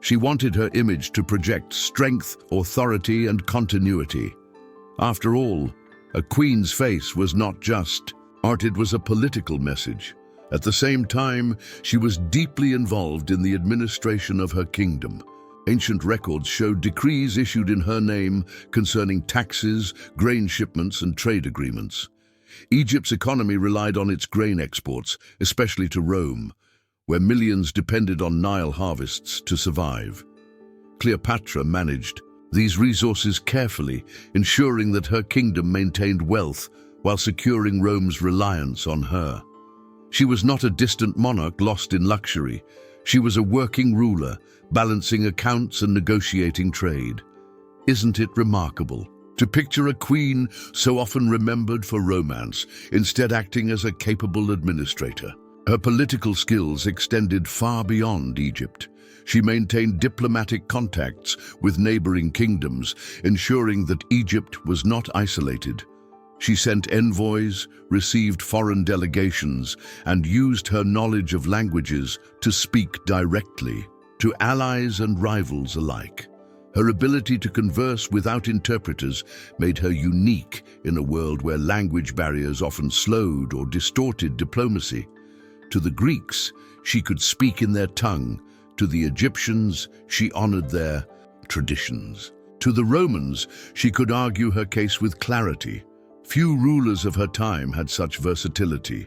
She wanted her image to project strength, authority, and continuity. After all, a queen's face was not just art, it was a political message. At the same time, she was deeply involved in the administration of her kingdom. Ancient records showed decrees issued in her name concerning taxes, grain shipments, and trade agreements. Egypt's economy relied on its grain exports, especially to Rome, where millions depended on Nile harvests to survive. Cleopatra managed these resources carefully, ensuring that her kingdom maintained wealth while securing Rome's reliance on her. She was not a distant monarch lost in luxury. She was a working ruler, balancing accounts and negotiating trade. Isn't it remarkable to picture a queen so often remembered for romance, instead acting as a capable administrator? Her political skills extended far beyond Egypt. She maintained diplomatic contacts with neighboring kingdoms, ensuring that Egypt was not isolated. She sent envoys, received foreign delegations, and used her knowledge of languages to speak directly to allies and rivals alike. Her ability to converse without interpreters made her unique in a world where language barriers often slowed or distorted diplomacy. To the Greeks, she could speak in their tongue. To the Egyptians, she honored their traditions. To the Romans, she could argue her case with clarity. Few rulers of her time had such versatility.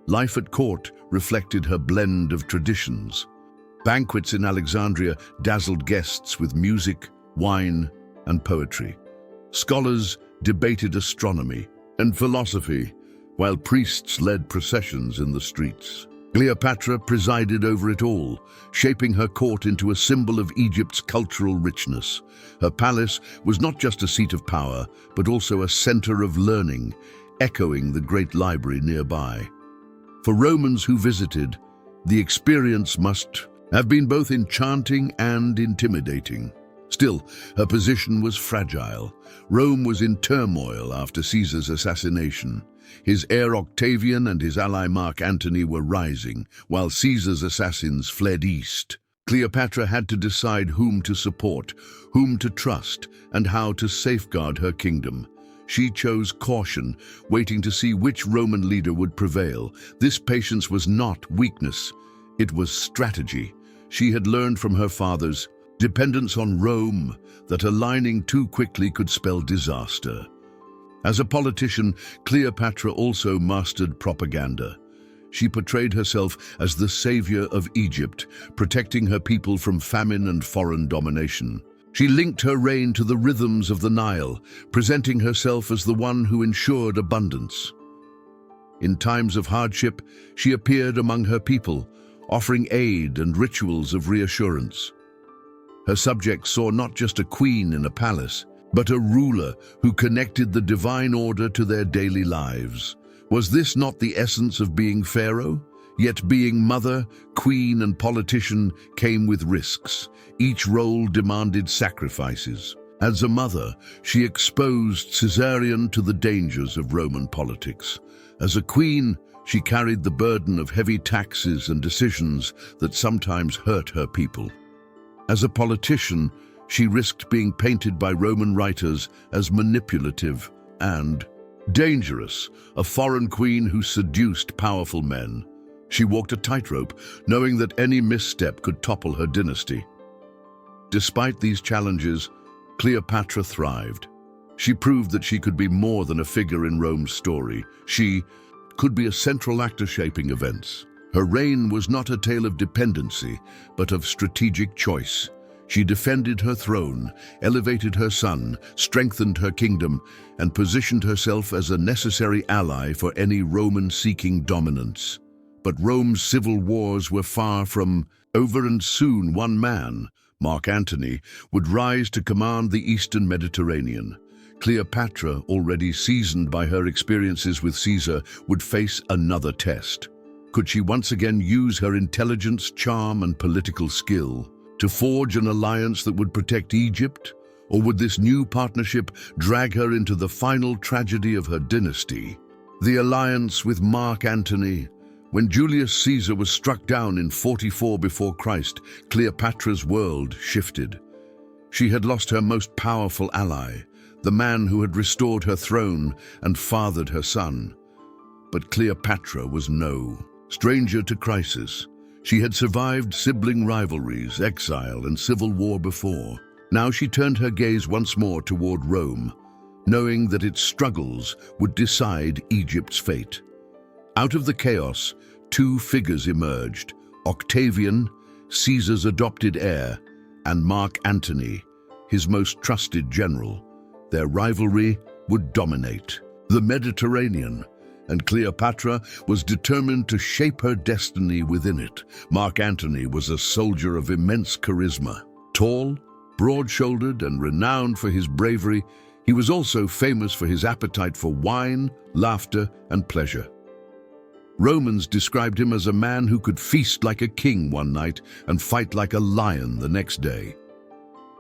Life at court reflected her blend of traditions. Banquets in Alexandria dazzled guests with music, wine, and poetry. Scholars debated astronomy and philosophy, while priests led processions in the streets. Cleopatra presided over it all, shaping her court into a symbol of Egypt's cultural richness. Her palace was not just a seat of power, but also a center of learning, echoing the great library nearby. For Romans who visited, the experience must have been both enchanting and intimidating. Still, her position was fragile. Rome was in turmoil after Caesar's assassination. His heir Octavian and his ally Mark Antony were rising, while Caesar's assassins fled east. Cleopatra had to decide whom to support, whom to trust, and how to safeguard her kingdom. She chose caution, waiting to see which Roman leader would prevail. This patience was not weakness, it was strategy. She had learned from her father's dependence on Rome that aligning too quickly could spell disaster. As a politician, Cleopatra also mastered propaganda. She portrayed herself as the savior of Egypt, protecting her people from famine and foreign domination. She linked her reign to the rhythms of the Nile, presenting herself as the one who ensured abundance. In times of hardship, she appeared among her people, offering aid and rituals of reassurance. Her subjects saw not just a queen in a palace, but a ruler who connected the divine order to their daily lives. Was this not the essence of being Pharaoh? Yet being mother, queen, and politician came with risks. Each role demanded sacrifices. As a mother, she exposed Caesarion to the dangers of Roman politics. As a queen, she carried the burden of heavy taxes and decisions that sometimes hurt her people. As a politician, she risked being painted by Roman writers as manipulative and dangerous, a foreign queen who seduced powerful men. She walked a tightrope, knowing that any misstep could topple her dynasty. Despite these challenges, Cleopatra thrived. She proved that she could be more than a figure in Rome's story. She could be a central actor shaping events. Her reign was not a tale of dependency, but of strategic choice. She defended her throne, elevated her son, strengthened her kingdom, and positioned herself as a necessary ally for any Roman seeking dominance. But Rome's civil wars were far from over, and soon one man, Mark Antony, would rise to command the eastern Mediterranean. Cleopatra, already seasoned by her experiences with Caesar, would face another test. Could she once again use her intelligence, charm, and political skill to forge an alliance that would protect Egypt? Or would this new partnership drag her into the final tragedy of her dynasty? The alliance with Mark Antony. When Julius Caesar was struck down in 44 before Christ, Cleopatra's world shifted. She had lost her most powerful ally, the man who had restored her throne and fathered her son. But Cleopatra was no stranger to crisis. She had survived sibling rivalries, exile, and civil war before. Now she turned her gaze once more toward Rome, knowing that its struggles would decide Egypt's fate. Out of the chaos, two figures emerged: Octavian, Caesar's adopted heir, and Mark Antony, his most trusted general. Their rivalry would dominate the Mediterranean, and Cleopatra was determined to shape her destiny within it. Mark Antony was a soldier of immense charisma. Tall, broad-shouldered, and renowned for his bravery, he was also famous for his appetite for wine, laughter, and pleasure. Romans described him as a man who could feast like a king one night and fight like a lion the next day.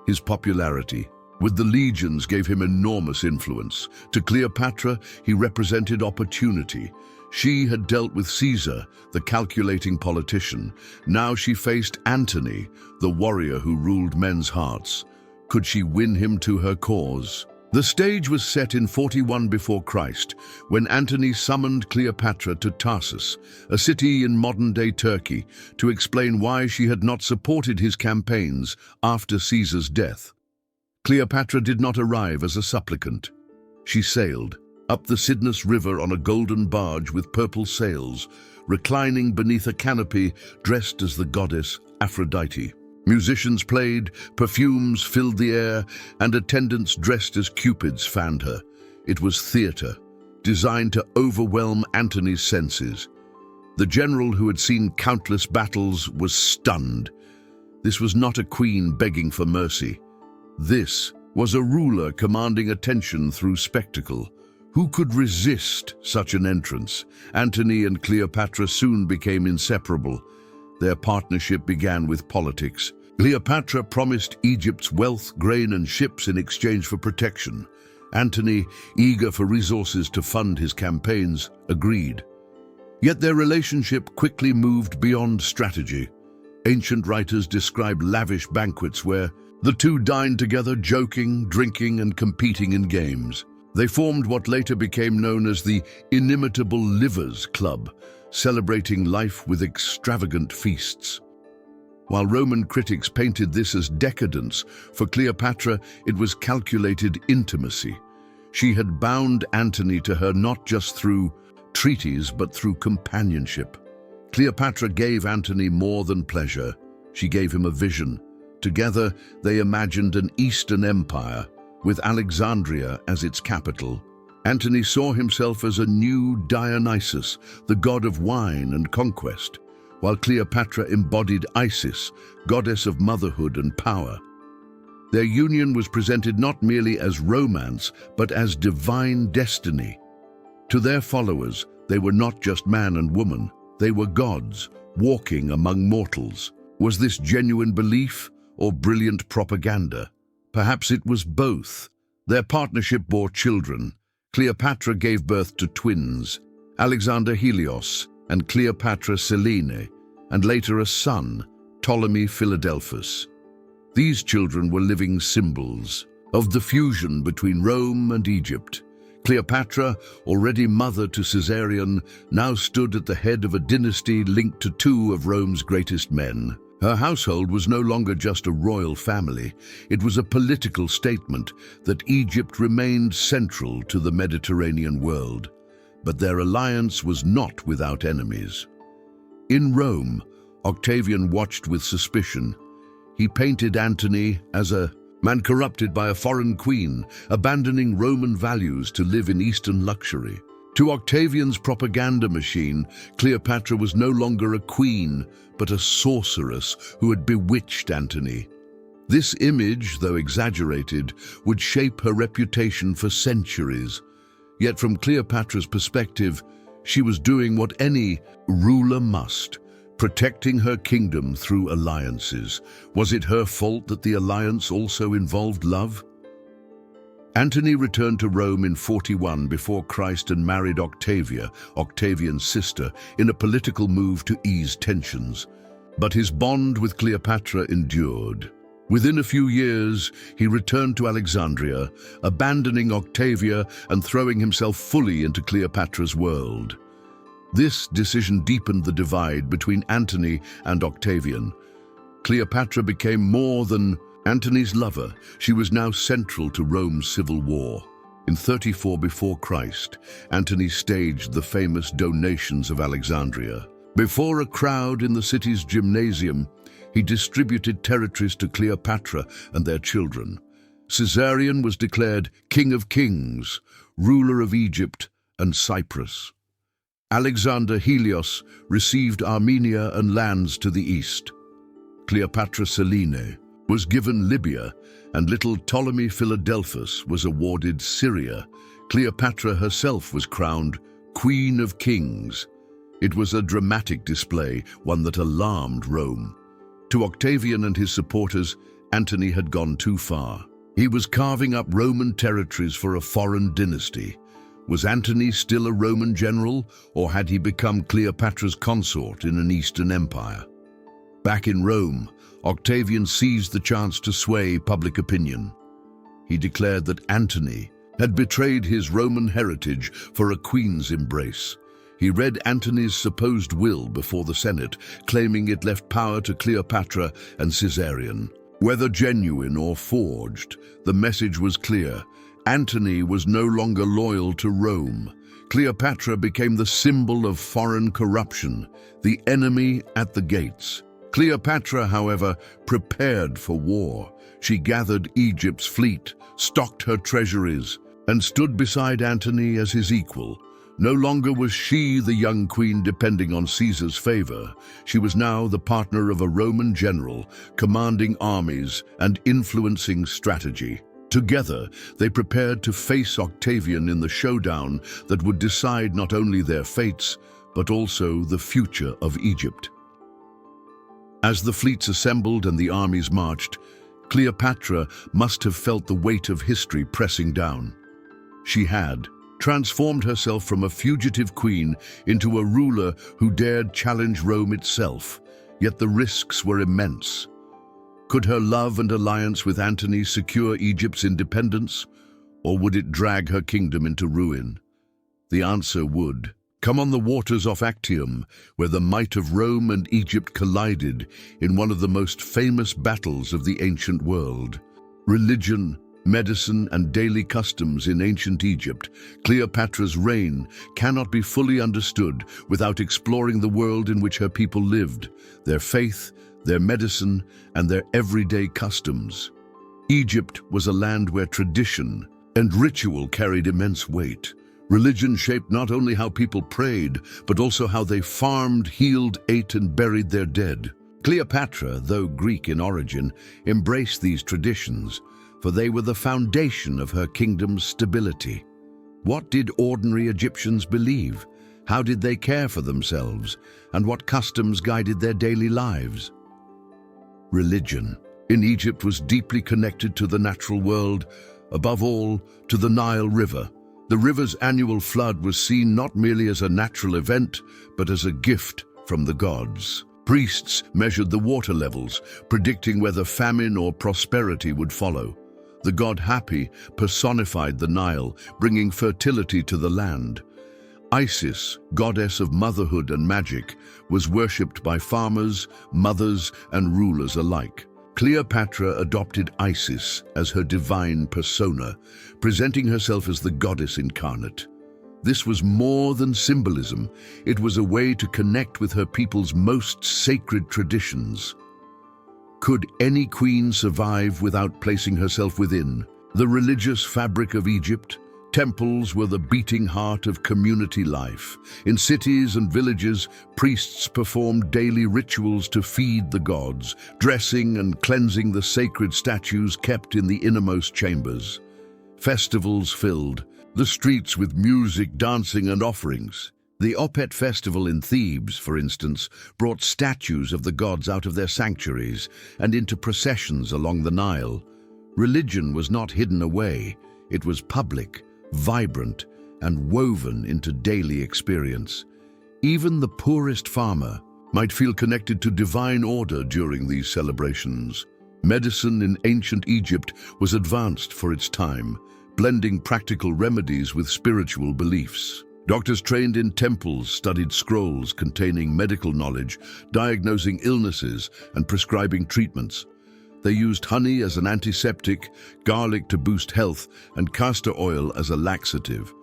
His popularity with the legions gave him enormous influence. To Cleopatra, he represented opportunity. She had dealt with Caesar, the calculating politician. Now she faced Antony, the warrior who ruled men's hearts. Could she win him to her cause? The stage was set in 41 before Christ, when Antony summoned Cleopatra to Tarsus, a city in modern-day Turkey, to explain why she had not supported his campaigns after Caesar's death. Cleopatra did not arrive as a supplicant. She sailed up the Cydnus River on a golden barge with purple sails, reclining beneath a canopy dressed as the goddess Aphrodite. Musicians played, perfumes filled the air, and attendants dressed as cupids fanned her. It was theater, designed to overwhelm Antony's senses. The general, who had seen countless battles, was stunned. This was not a queen begging for mercy. This was a ruler commanding attention through spectacle. Who could resist such an entrance? Antony and Cleopatra soon became inseparable. Their partnership began with politics. Cleopatra promised Egypt's wealth, grain, and ships in exchange for protection. Antony, eager for resources to fund his campaigns, agreed. Yet their relationship quickly moved beyond strategy. Ancient writers describe lavish banquets where the two dined together, joking, drinking, and competing in games. They formed what later became known as the Inimitable Livers Club, celebrating life with extravagant feasts. While Roman critics painted this as decadence, for Cleopatra it was calculated intimacy. She had bound Antony to her not just through treaties but through companionship. Cleopatra gave Antony more than pleasure. She gave him a vision. Together they imagined an Eastern empire, with Alexandria as its capital. Antony saw himself as a new Dionysus, the god of wine and conquest, while Cleopatra embodied Isis, goddess of motherhood and power. Their union was presented not merely as romance, but as divine destiny. To their followers, they were not just man and woman, they were gods, walking among mortals. Was this genuine belief or brilliant propaganda? Perhaps it was both. Their partnership bore children. Cleopatra gave birth to twins, Alexander Helios and Cleopatra Selene, and later a son, Ptolemy Philadelphus. These children were living symbols of the fusion between Rome and Egypt. Cleopatra, already mother to Caesarion, now stood at the head of a dynasty linked to two of Rome's greatest men. Her household was no longer just a royal family. It was a political statement that Egypt remained central to the Mediterranean world. But their alliance was not without enemies. In Rome, Octavian watched with suspicion. He painted Antony as a man corrupted by a foreign queen, abandoning Roman values to live in Eastern luxury. To Octavian's propaganda machine, Cleopatra was no longer a queen, but a sorceress who had bewitched Antony. This image, though exaggerated, would shape her reputation for centuries. Yet from Cleopatra's perspective, she was doing what any ruler must, protecting her kingdom through alliances. Was it her fault that the alliance also involved love? Antony returned to Rome in 41 before Christ and married Octavia, Octavian's sister, in a political move to ease tensions. But his bond with Cleopatra endured. Within a few years, he returned to Alexandria, abandoning Octavia and throwing himself fully into Cleopatra's world. This decision deepened the divide between Antony and Octavian. Cleopatra became more than Antony's lover. She was now central to Rome's civil war. In 34 before Christ, Antony staged the famous Donations of Alexandria. Before a crowd in the city's gymnasium, he distributed territories to Cleopatra and their children. Caesarion was declared King of Kings, ruler of Egypt and Cyprus. Alexander Helios received Armenia and lands to the east. Cleopatra Selene was given Libya, and little Ptolemy Philadelphus was awarded Syria. Cleopatra herself was crowned Queen of Kings. It was a dramatic display, one that alarmed Rome. To Octavian and his supporters, Antony had gone too far. He was carving up Roman territories for a foreign dynasty. Was Antony still a Roman general, or had he become Cleopatra's consort in an Eastern empire? Back in Rome, Octavian seized the chance to sway public opinion. He declared that Antony had betrayed his Roman heritage for a queen's embrace. He read Antony's supposed will before the Senate, claiming it left power to Cleopatra and Caesarion. Whether genuine or forged, the message was clear. Antony was no longer loyal to Rome. Cleopatra became the symbol of foreign corruption, the enemy at the gates. Cleopatra, however, prepared for war. She gathered Egypt's fleet, stocked her treasuries, and stood beside Antony as his equal. No longer was she the young queen depending on Caesar's favor. She was now the partner of a Roman general, commanding armies and influencing strategy. Together, they prepared to face Octavian in the showdown that would decide not only their fates, but also the future of Egypt. As the fleets assembled and the armies marched, Cleopatra must have felt the weight of history pressing down. She had transformed herself from a fugitive queen into a ruler who dared challenge Rome itself, yet the risks were immense. Could her love and alliance with Antony secure Egypt's independence, or would it drag her kingdom into ruin? The answer would. Come on the waters off Actium, where the might of Rome and Egypt collided in one of the most famous battles of the ancient world. Religion, medicine, and daily customs in ancient Egypt, Cleopatra's reign cannot be fully understood without exploring the world in which her people lived, their faith, their medicine, and their everyday customs. Egypt was a land where tradition and ritual carried immense weight. Religion shaped not only how people prayed, but also how they farmed, healed, ate, and buried their dead. Cleopatra, though Greek in origin, embraced these traditions, for they were the foundation of her kingdom's stability. What did ordinary Egyptians believe? How did they care for themselves? And what customs guided their daily lives? Religion in Egypt was deeply connected to the natural world, above all, to the Nile River. The river's annual flood was seen not merely as a natural event, but as a gift from the gods. Priests measured the water levels, predicting whether famine or prosperity would follow. The god Hapi personified the Nile, bringing fertility to the land. Isis, goddess of motherhood and magic, was worshipped by farmers, mothers, and rulers alike. Cleopatra adopted Isis as her divine persona, presenting herself as the goddess incarnate. This was more than symbolism. It was a way to connect with her people's most sacred traditions. Could any queen survive without placing herself within the religious fabric of Egypt? Temples were the beating heart of community life. In cities and villages, priests performed daily rituals to feed the gods, dressing and cleansing the sacred statues kept in the innermost chambers. Festivals filled the streets with music, dancing, and offerings. The Opet festival in Thebes, for instance, brought statues of the gods out of their sanctuaries and into processions along the Nile. Religion was not hidden away. It was public, vibrant, and woven into daily experience. Even the poorest farmer might feel connected to divine order during these celebrations. Medicine in ancient Egypt was advanced for its time, blending practical remedies with spiritual beliefs. Doctors trained in temples studied scrolls containing medical knowledge, diagnosing illnesses and prescribing treatments. They used honey as an antiseptic, garlic to boost health, and castor oil as a laxative.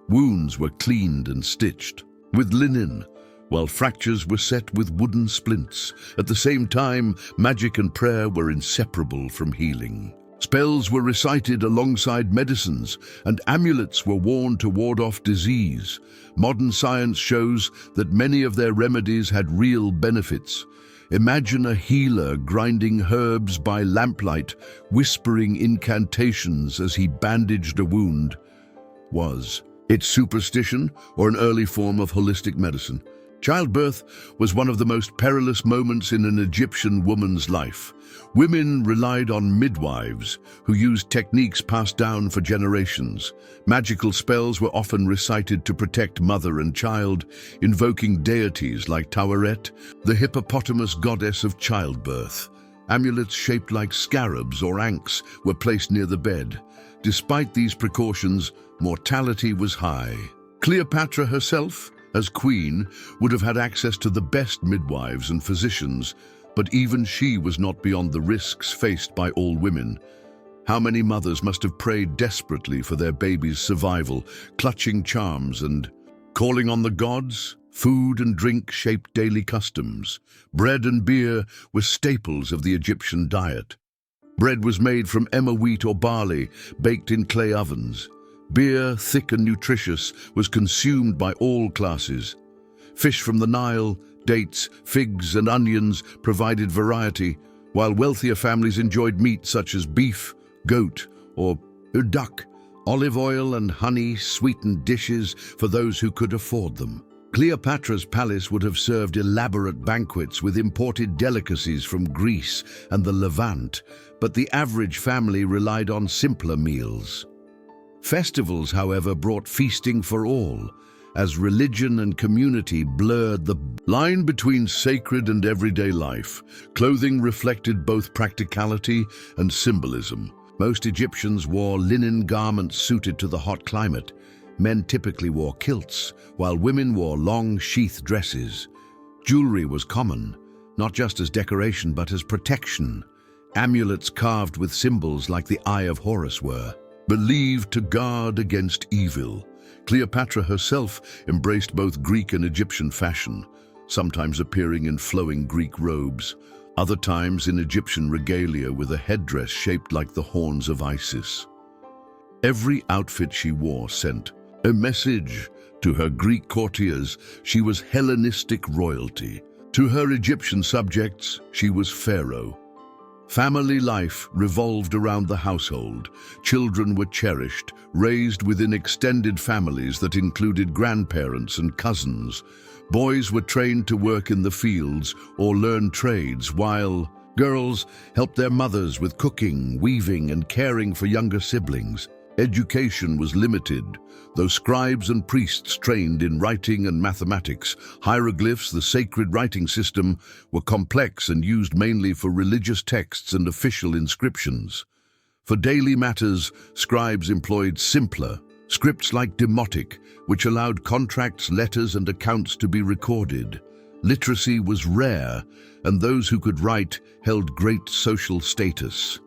Wounds were cleaned and stitched with linen, while fractures were set with wooden splints. At the same time, magic and prayer were inseparable from healing. Spells were recited alongside medicines, and amulets were worn to ward off disease. Modern science shows that many of their remedies had real benefits. Imagine a healer grinding herbs by lamplight, whispering incantations as he bandaged a wound. Was it superstition or an early form of holistic medicine? Childbirth was one of the most perilous moments in an Egyptian woman's life. Women relied on midwives, who used techniques passed down for generations. Magical spells were often recited to protect mother and child, invoking deities like Taweret, the hippopotamus goddess of childbirth. Amulets shaped like scarabs or ankhs were placed near the bed. Despite these precautions, mortality was high. Cleopatra herself, as queen, would have had access to the best midwives and physicians, but even she was not beyond the risks faced by all women. How many mothers must have prayed desperately for their baby's survival, clutching charms and calling on the gods? Food and drink shaped daily customs. Bread and beer were staples of the Egyptian diet. Bread was made from emmer wheat or barley, baked in clay ovens. Beer, thick and nutritious, was consumed by all classes. Fish from the Nile, dates, figs and onions provided variety, while wealthier families enjoyed meat such as beef, goat or duck. Olive oil and honey sweetened dishes for those who could afford them. Cleopatra's palace would have served elaborate banquets with imported delicacies from Greece and the Levant, but the average family relied on simpler meals. Festivals, however, brought feasting for all, as religion and community blurred the line between sacred and everyday life. Clothing reflected both practicality and symbolism. Most Egyptians wore linen garments suited to the hot climate. Men typically wore kilts, while women wore long sheath dresses. Jewelry was common, not just as decoration but as protection. Amulets carved with symbols like the Eye of Horus were believed to guard against evil. Cleopatra herself embraced both Greek and Egyptian fashion, sometimes appearing in flowing Greek robes, other times in Egyptian regalia with a headdress shaped like the horns of Isis. Every outfit she wore sent a message. To her Greek courtiers, she was Hellenistic royalty. To her Egyptian subjects, she was Pharaoh. Family life revolved around the household. Children were cherished, raised within extended families that included grandparents and cousins. Boys were trained to work in the fields or learn trades, while girls helped their mothers with cooking, weaving, and caring for younger siblings. Education was limited, though scribes and priests trained in writing and mathematics. Hieroglyphs, the sacred writing system, were complex and used mainly for religious texts and official inscriptions. For daily matters, scribes employed simpler scripts like demotic, which allowed contracts, letters, and accounts to be recorded. Literacy was rare, and those who could write held great social status.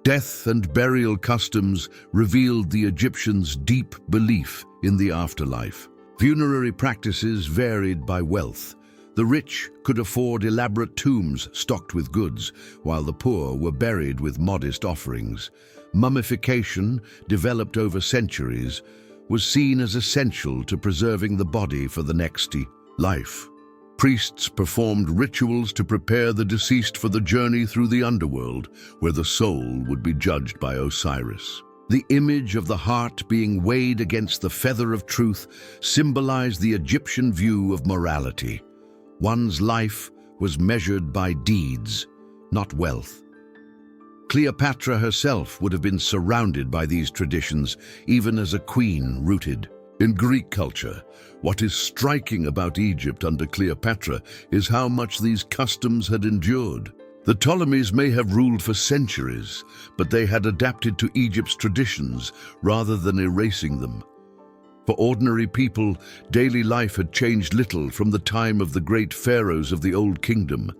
Death and burial customs revealed the Egyptians' deep belief in the afterlife. Funerary practices varied by wealth. The rich could afford elaborate tombs stocked with goods, while the poor were buried with modest offerings. Mummification, developed over centuries, was seen as essential to preserving the body for the next life. Priests performed rituals to prepare the deceased for the journey through the underworld, where the soul would be judged by Osiris. The image of the heart being weighed against the feather of truth symbolized the Egyptian view of morality. One's life was measured by deeds, not wealth. Cleopatra herself would have been surrounded by these traditions, even as a queen rooted in Greek culture. What is striking about Egypt under Cleopatra is how much these customs had endured. The Ptolemies may have ruled for centuries, but they had adapted to Egypt's traditions rather than erasing them. For ordinary people, daily life had changed little from the time of the great pharaohs of the Old Kingdom.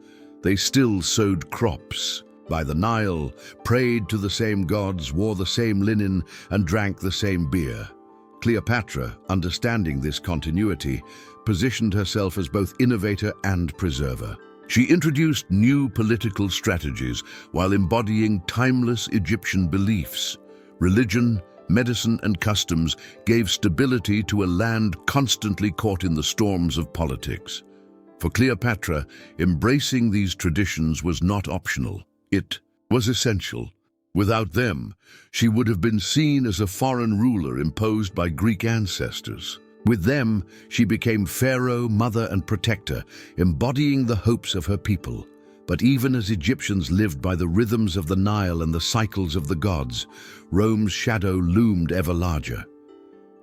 They still sowed crops by the Nile, prayed to the same gods, wore the same linen, and drank the same beer. Cleopatra, understanding this continuity, positioned herself as both innovator and preserver. She introduced new political strategies while embodying timeless Egyptian beliefs. Religion, medicine, and customs gave stability to a land constantly caught in the storms of politics. For Cleopatra, embracing these traditions was not optional. It was essential. Without them, she would have been seen as a foreign ruler imposed by Greek ancestors. With them, she became pharaoh, mother, and protector, embodying the hopes of her people. But even as Egyptians lived by the rhythms of the Nile and the cycles of the gods, Rome's shadow loomed ever larger.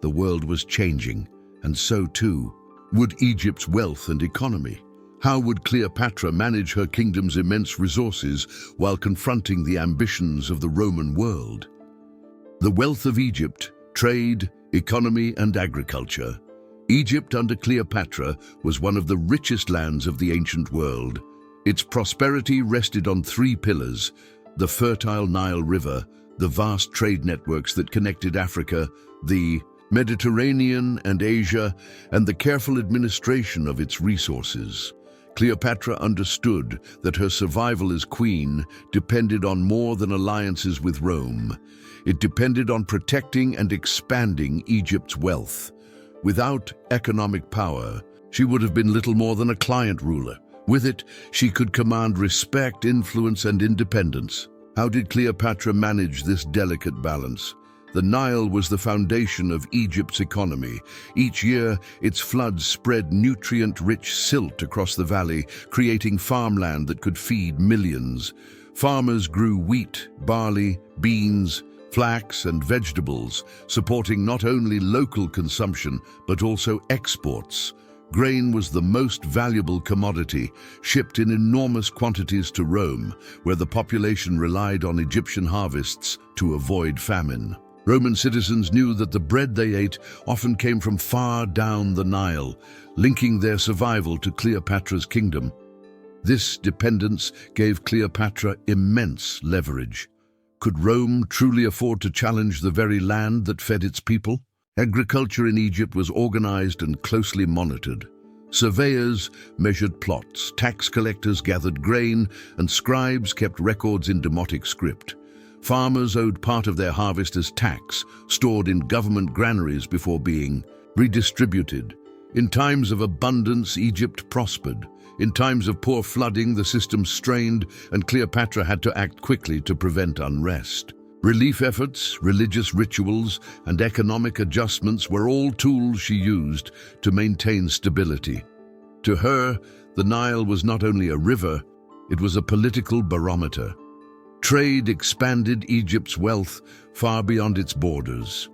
The world was changing, and so too would Egypt's wealth and economy. How would Cleopatra manage her kingdom's immense resources while confronting the ambitions of the Roman world? The wealth of Egypt, trade, economy, and agriculture. Egypt under Cleopatra was one of the richest lands of the ancient world. Its prosperity rested on three pillars: the fertile Nile River, the vast trade networks that connected Africa, the Mediterranean and Asia, and the careful administration of its resources. Cleopatra understood that her survival as queen depended on more than alliances with Rome. It depended on protecting and expanding Egypt's wealth. Without economic power, she would have been little more than a client ruler. With it, she could command respect, influence, and independence. How did Cleopatra manage this delicate balance? The Nile was the foundation of Egypt's economy. Each year, its floods spread nutrient-rich silt across the valley, creating farmland that could feed millions. Farmers grew wheat, barley, beans, flax, and vegetables, supporting not only local consumption, but also exports. Grain was the most valuable commodity, shipped in enormous quantities to Rome, where the population relied on Egyptian harvests to avoid famine. Roman citizens knew that the bread they ate often came from far down the Nile, linking their survival to Cleopatra's kingdom. This dependence gave Cleopatra immense leverage. Could Rome truly afford to challenge the very land that fed its people? Agriculture in Egypt was organized and closely monitored. Surveyors measured plots, tax collectors gathered grain, and scribes kept records in demotic script. Farmers owed part of their harvest as tax, stored in government granaries before being redistributed. In times of abundance, Egypt prospered. In times of poor flooding, the system strained, and Cleopatra had to act quickly to prevent unrest. Relief efforts, religious rituals, and economic adjustments were all tools she used to maintain stability. To her, the Nile was not only a river, it was a political barometer. Trade expanded Egypt's wealth far beyond its borders.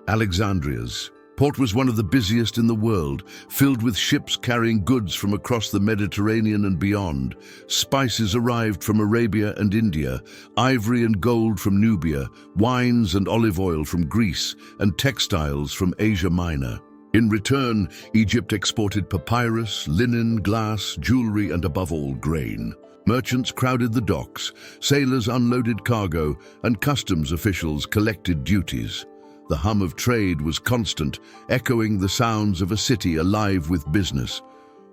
Alexandria's port was one of the busiest in the world, filled with ships carrying goods from across the Mediterranean and beyond. Spices arrived from Arabia and India, ivory and gold from Nubia, wines and olive oil from Greece, and textiles from Asia Minor. In return, Egypt exported papyrus, linen, glass, jewelry, and above all, grain. Merchants crowded the docks, sailors unloaded cargo, and customs officials collected duties. The hum of trade was constant, echoing the sounds of a city alive with business.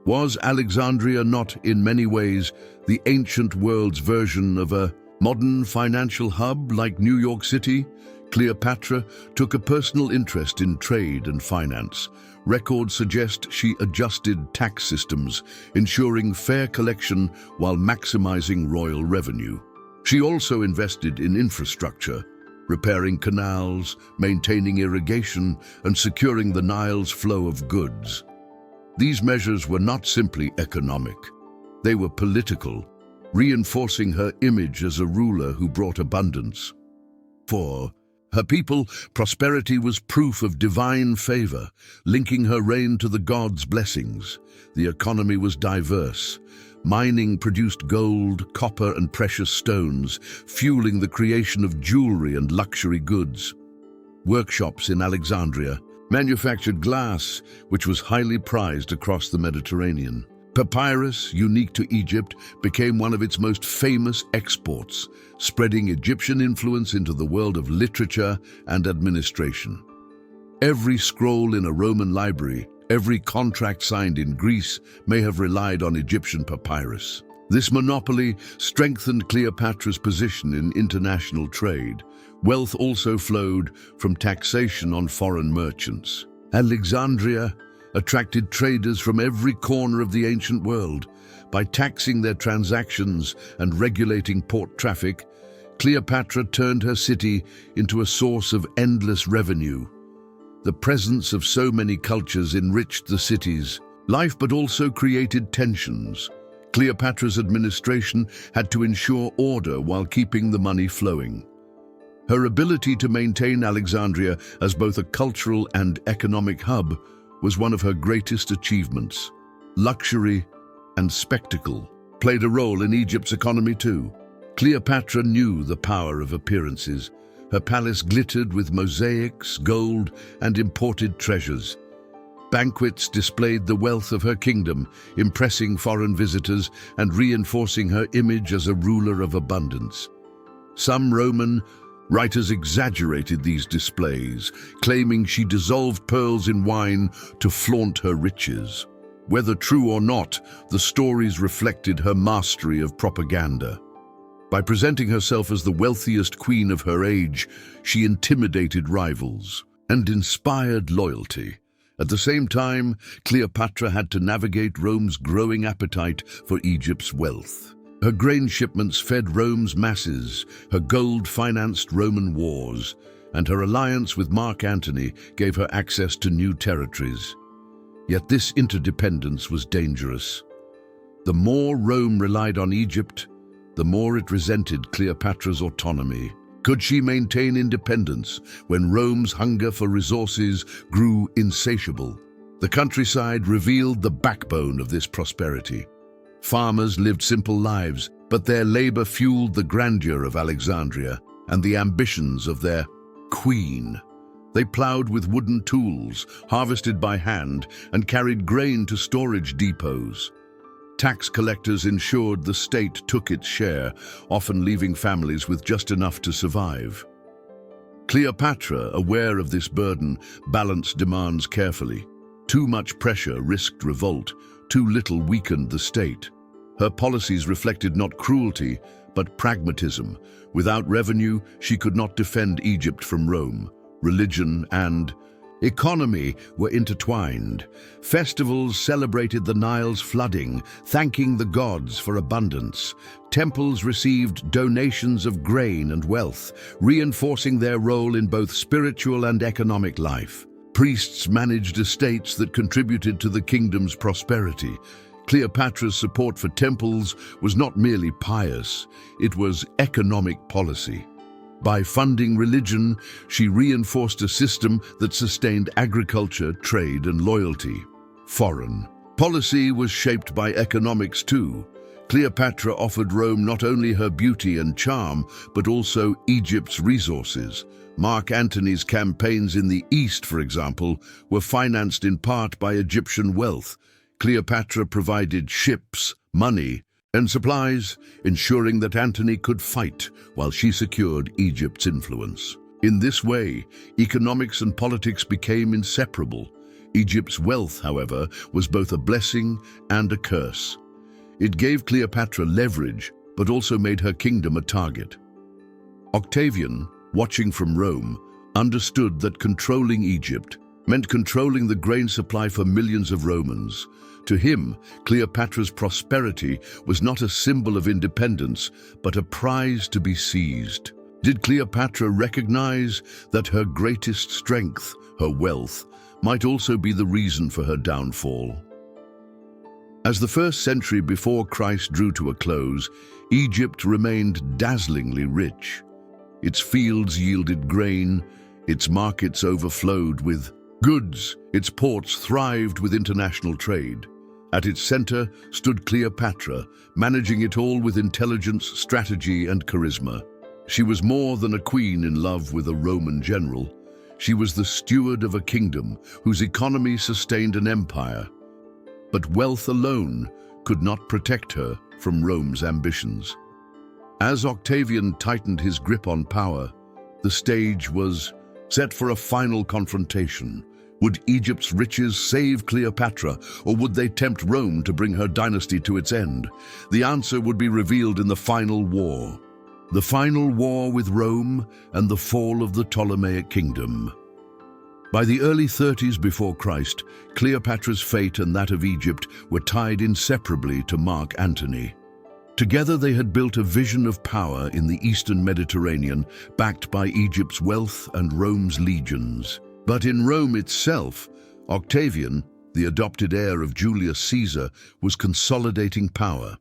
Was Alexandria not, in many ways, the ancient world's version of a modern financial hub like New York City? Cleopatra took a personal interest in trade and finance. Records suggest she adjusted tax systems, ensuring fair collection while maximizing royal revenue. She also invested in infrastructure, repairing canals, maintaining irrigation, and securing the Nile's flow of goods. These measures were not simply economic. They were political, reinforcing her image as a ruler who brought abundance. For her people, prosperity was proof of divine favor, linking her reign to the gods' blessings. The economy was diverse. Mining produced gold, copper, and precious stones, fueling the creation of jewelry and luxury goods. Workshops in Alexandria manufactured glass, which was highly prized across the Mediterranean. Papyrus, unique to Egypt, became one of its most famous exports, spreading Egyptian influence into the world of literature and administration. Every scroll in a Roman library, every contract signed in Greece may have relied on Egyptian papyrus. This monopoly strengthened Cleopatra's position in international trade. Wealth also flowed from taxation on foreign merchants. Alexandria attracted traders from every corner of the ancient world. By taxing their transactions and regulating port traffic, Cleopatra turned her city into a source of endless revenue. The presence of so many cultures enriched the city's life but also created tensions. Cleopatra's administration had to ensure order while keeping the money flowing. Her ability to maintain Alexandria as both a cultural and economic hub was one of her greatest achievements. luxury, and spectacle played a role in Egypt's economy too. Cleopatra knew the power of appearances. Her palace glittered with mosaics, gold, and imported treasures. Banquets displayed the wealth of her kingdom, impressing foreign visitors and reinforcing her image as a ruler of abundance. Some Roman writers exaggerated these displays, claiming she dissolved pearls in wine to flaunt her riches. Whether true or not, the stories reflected her mastery of propaganda. By presenting herself as the wealthiest queen of her age, she intimidated rivals and inspired loyalty. At the same time, Cleopatra had to navigate Rome's growing appetite for Egypt's wealth. Her grain shipments fed Rome's masses, her gold financed Roman wars, and her alliance with Mark Antony gave her access to new territories. Yet this interdependence was dangerous. The more Rome relied on Egypt, the more it resented Cleopatra's autonomy. Could she maintain independence when Rome's hunger for resources grew insatiable? The countryside revealed the backbone of this prosperity. Farmers lived simple lives, but their labor fueled the grandeur of Alexandria and the ambitions of their queen. They plowed with wooden tools, harvested by hand, and carried grain to storage depots. Tax collectors ensured the state took its share, often leaving families with just enough to survive. Cleopatra, aware of this burden, balanced demands carefully. Too much pressure risked revolt, too little weakened the state. Her policies reflected not cruelty, but pragmatism. Without revenue, she could not defend Egypt from Rome. Religion and economy were intertwined. Festivals celebrated the Nile's flooding, thanking the gods for abundance. Temples received donations of grain and wealth, reinforcing their role in both spiritual and economic life. Priests managed estates that contributed to the kingdom's prosperity. Cleopatra's support for temples was not merely pious, it was economic policy. By funding religion, she reinforced a system that sustained agriculture, trade, and loyalty. Foreign policy was shaped by economics too. Cleopatra offered Rome not only her beauty and charm, but also Egypt's resources. Mark Antony's campaigns in the East, for example, were financed in part by Egyptian wealth. Cleopatra provided ships, money, and supplies, ensuring that Antony could fight while she secured Egypt's influence. In this way, economics and politics became inseparable. Egypt's wealth, however, was both a blessing and a curse. It gave Cleopatra leverage, but also made her kingdom a target. Octavian, watching from Rome, understood that controlling Egypt meant controlling the grain supply for millions of Romans. To him, Cleopatra's prosperity was not a symbol of independence, but a prize to be seized. Did Cleopatra recognize that her greatest strength, her wealth, might also be the reason for her downfall? As the 1st century before Christ drew to a close, Egypt remained dazzlingly rich. Its fields yielded grain, its markets overflowed with goods, its ports thrived with international trade. At its center stood Cleopatra, managing it all with intelligence, strategy, and charisma. She was more than a queen in love with a Roman general. She was the steward of a kingdom whose economy sustained an empire. But wealth alone could not protect her from Rome's ambitions. As Octavian tightened his grip on power, the stage was set for a final confrontation. Would Egypt's riches save Cleopatra, or would they tempt Rome to bring her dynasty to its end? The answer would be revealed in the final war. The final war with Rome and the fall of the Ptolemaic kingdom. By the early 30s before Christ, Cleopatra's fate and that of Egypt were tied inseparably to Mark Antony. Together they had built a vision of power in the Eastern Mediterranean, backed by Egypt's wealth and Rome's legions. But in Rome itself, Octavian, the adopted heir of Julius Caesar, was consolidating power.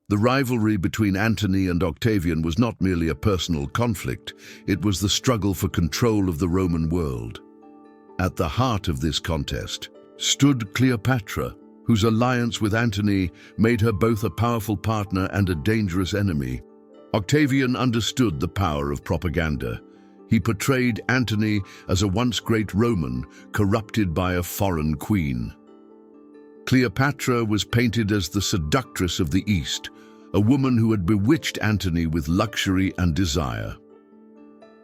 The rivalry between Antony and Octavian was not merely a personal conflict, it was the struggle for control of the Roman world. At the heart of this contest stood Cleopatra, whose alliance with Antony made her both a powerful partner and a dangerous enemy. Octavian understood the power of propaganda. He portrayed Antony as a once great Roman, corrupted by a foreign queen. Cleopatra was painted as the seductress of the East, a woman who had bewitched Antony with luxury and desire.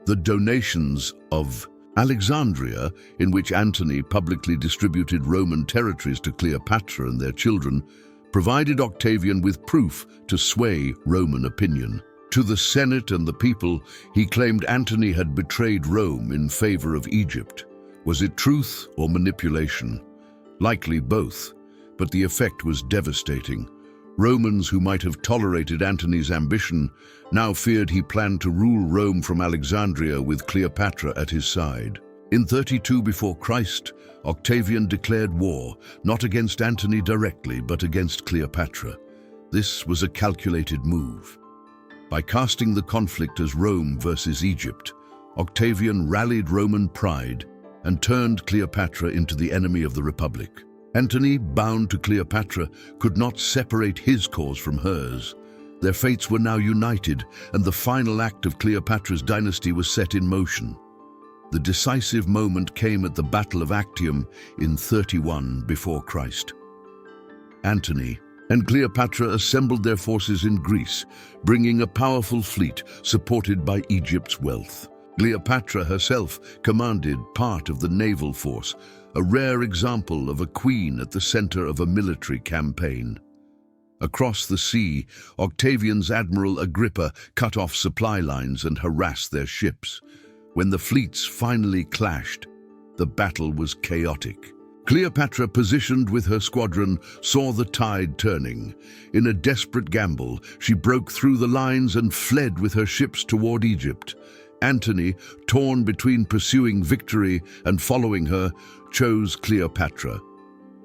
The donations of Alexandria, in which Antony publicly distributed Roman territories to Cleopatra and their children, provided Octavian with proof to sway Roman opinion. To the Senate and the people, he claimed Antony had betrayed Rome in favor of Egypt. Was it truth or manipulation? Likely both, but the effect was devastating. Romans who might have tolerated Antony's ambition now feared he planned to rule Rome from Alexandria with Cleopatra at his side. In 32 before Christ, Octavian declared war, not against Antony directly, but against Cleopatra. This was a calculated move. By casting the conflict as Rome versus Egypt, Octavian rallied Roman pride and turned Cleopatra into the enemy of the Republic. Antony, bound to Cleopatra, could not separate his cause from hers. Their fates were now united, and the final act of Cleopatra's dynasty was set in motion. The decisive moment came at the Battle of Actium in 31 before Christ. Antony and Cleopatra assembled their forces in Greece, bringing a powerful fleet supported by Egypt's wealth. Cleopatra herself commanded part of the naval force, a rare example of a queen at the center of a military campaign. Across the sea, Octavian's admiral Agrippa cut off supply lines and harassed their ships. When the fleets finally clashed, the battle was chaotic. Cleopatra, positioned with her squadron, saw the tide turning. In a desperate gamble, she broke through the lines and fled with her ships toward Egypt. Antony, torn between pursuing victory and following her, chose Cleopatra.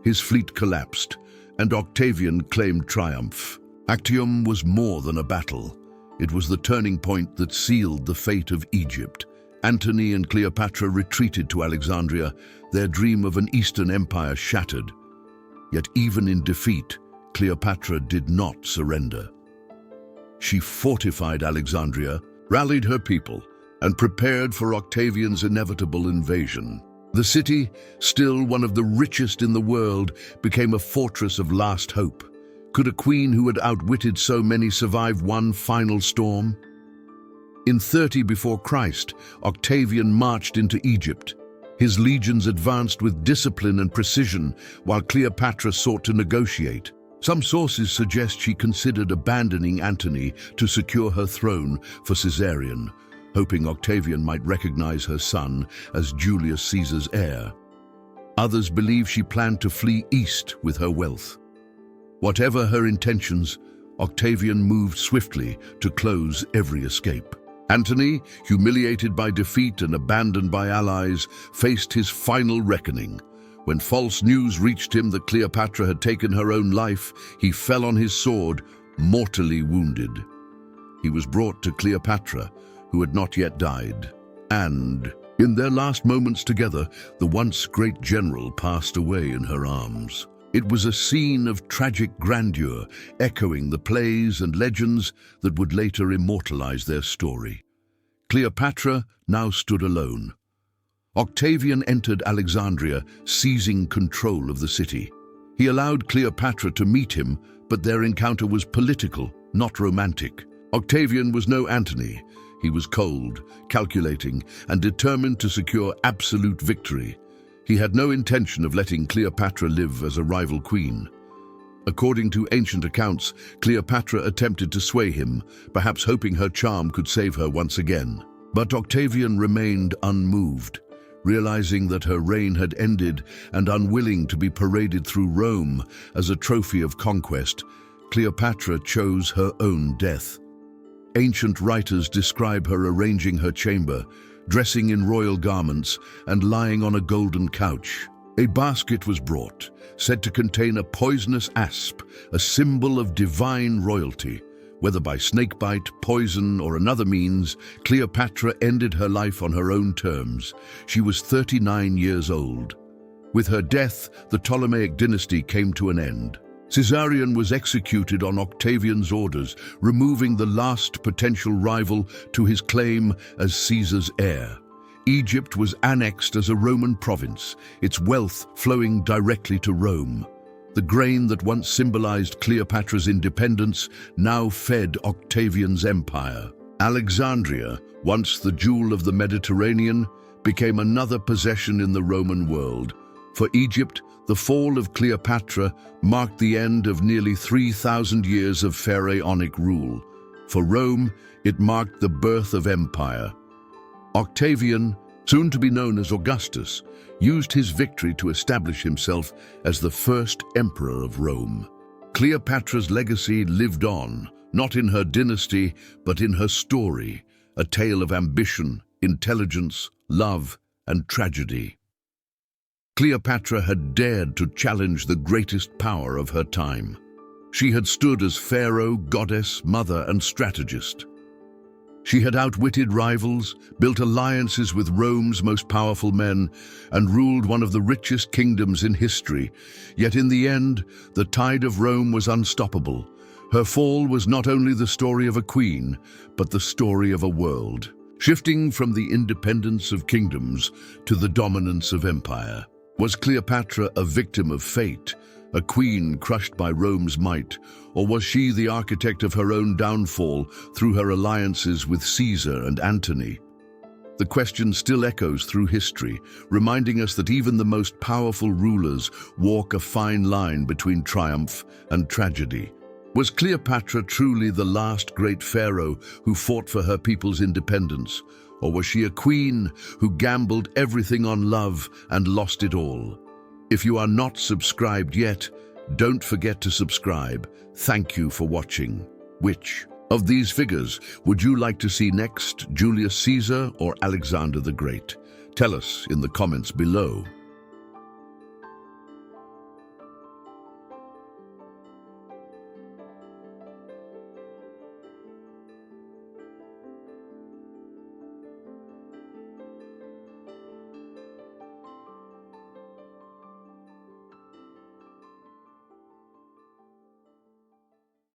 His fleet collapsed, and Octavian claimed triumph. Actium was more than a battle. It was the turning point that sealed the fate of Egypt. Antony and Cleopatra retreated to Alexandria, their dream of an Eastern empire shattered. Yet even in defeat, Cleopatra did not surrender. She fortified Alexandria, rallied her people, and prepared for Octavian's inevitable invasion. The city, still one of the richest in the world, became a fortress of last hope. Could a queen who had outwitted so many survive one final storm? In 30 before Christ, Octavian marched into Egypt. His legions advanced with discipline and precision, while Cleopatra sought to negotiate. Some sources suggest she considered abandoning Antony to secure her throne for Caesarion, hoping Octavian might recognize her son as Julius Caesar's heir. Others believe she planned to flee east with her wealth. Whatever her intentions, Octavian moved swiftly to close every escape. Antony, humiliated by defeat and abandoned by allies, faced his final reckoning. When false news reached him that Cleopatra had taken her own life, he fell on his sword, mortally wounded. He was brought to Cleopatra, who had not yet died. And, in their last moments together, the once great general passed away in her arms. It was a scene of tragic grandeur, echoing the plays and legends that would later immortalize their story. Cleopatra now stood alone. Octavian entered Alexandria, seizing control of the city. He allowed Cleopatra to meet him, but their encounter was political, not romantic. Octavian was no Antony. He was cold, calculating, and determined to secure absolute victory. He had no intention of letting Cleopatra live as a rival queen. According to ancient accounts, Cleopatra attempted to sway him, perhaps hoping her charm could save her once again. But Octavian remained unmoved, realizing that her reign had ended and unwilling to be paraded through Rome as a trophy of conquest. Cleopatra chose her own death. Ancient writers describe her arranging her chamber, dressing in royal garments, and lying on a golden couch. A basket was brought, said to contain a poisonous asp, a symbol of divine royalty. Whether by snakebite, poison, or another means, Cleopatra ended her life on her own terms. She was 39 years old. With her death, the Ptolemaic dynasty came to an end. Caesarion was executed on Octavian's orders, removing the last potential rival to his claim as Caesar's heir. Egypt was annexed as a Roman province, its wealth flowing directly to Rome. The grain that once symbolized Cleopatra's independence now fed Octavian's empire. Alexandria, once the jewel of the Mediterranean, became another possession in the Roman world. For Egypt, the fall of Cleopatra marked the end of nearly 3,000 years of pharaonic rule. For Rome, it marked the birth of empire. Octavian, soon to be known as Augustus, used his victory to establish himself as the first emperor of Rome. Cleopatra's legacy lived on, not in her dynasty, but in her story, a tale of ambition, intelligence, love, and tragedy. Cleopatra had dared to challenge the greatest power of her time. She had stood as pharaoh, goddess, mother, and strategist. She had outwitted rivals, built alliances with Rome's most powerful men, and ruled one of the richest kingdoms in history. Yet in the end, the tide of Rome was unstoppable. Her fall was not only the story of a queen, but the story of a world, shifting from the independence of kingdoms to the dominance of empire. Was Cleopatra a victim of fate, a queen crushed by Rome's might, or was she the architect of her own downfall through her alliances with Caesar and Antony? The question still echoes through history, reminding us that even the most powerful rulers walk a fine line between triumph and tragedy. Was Cleopatra truly the last great pharaoh who fought for her people's independence? Or was she a queen who gambled everything on love and lost it all? If you are not subscribed yet, don't forget to subscribe. Thank you for watching. Which of these figures would you like to see next, Julius Caesar or Alexander the Great? Tell us in the comments below.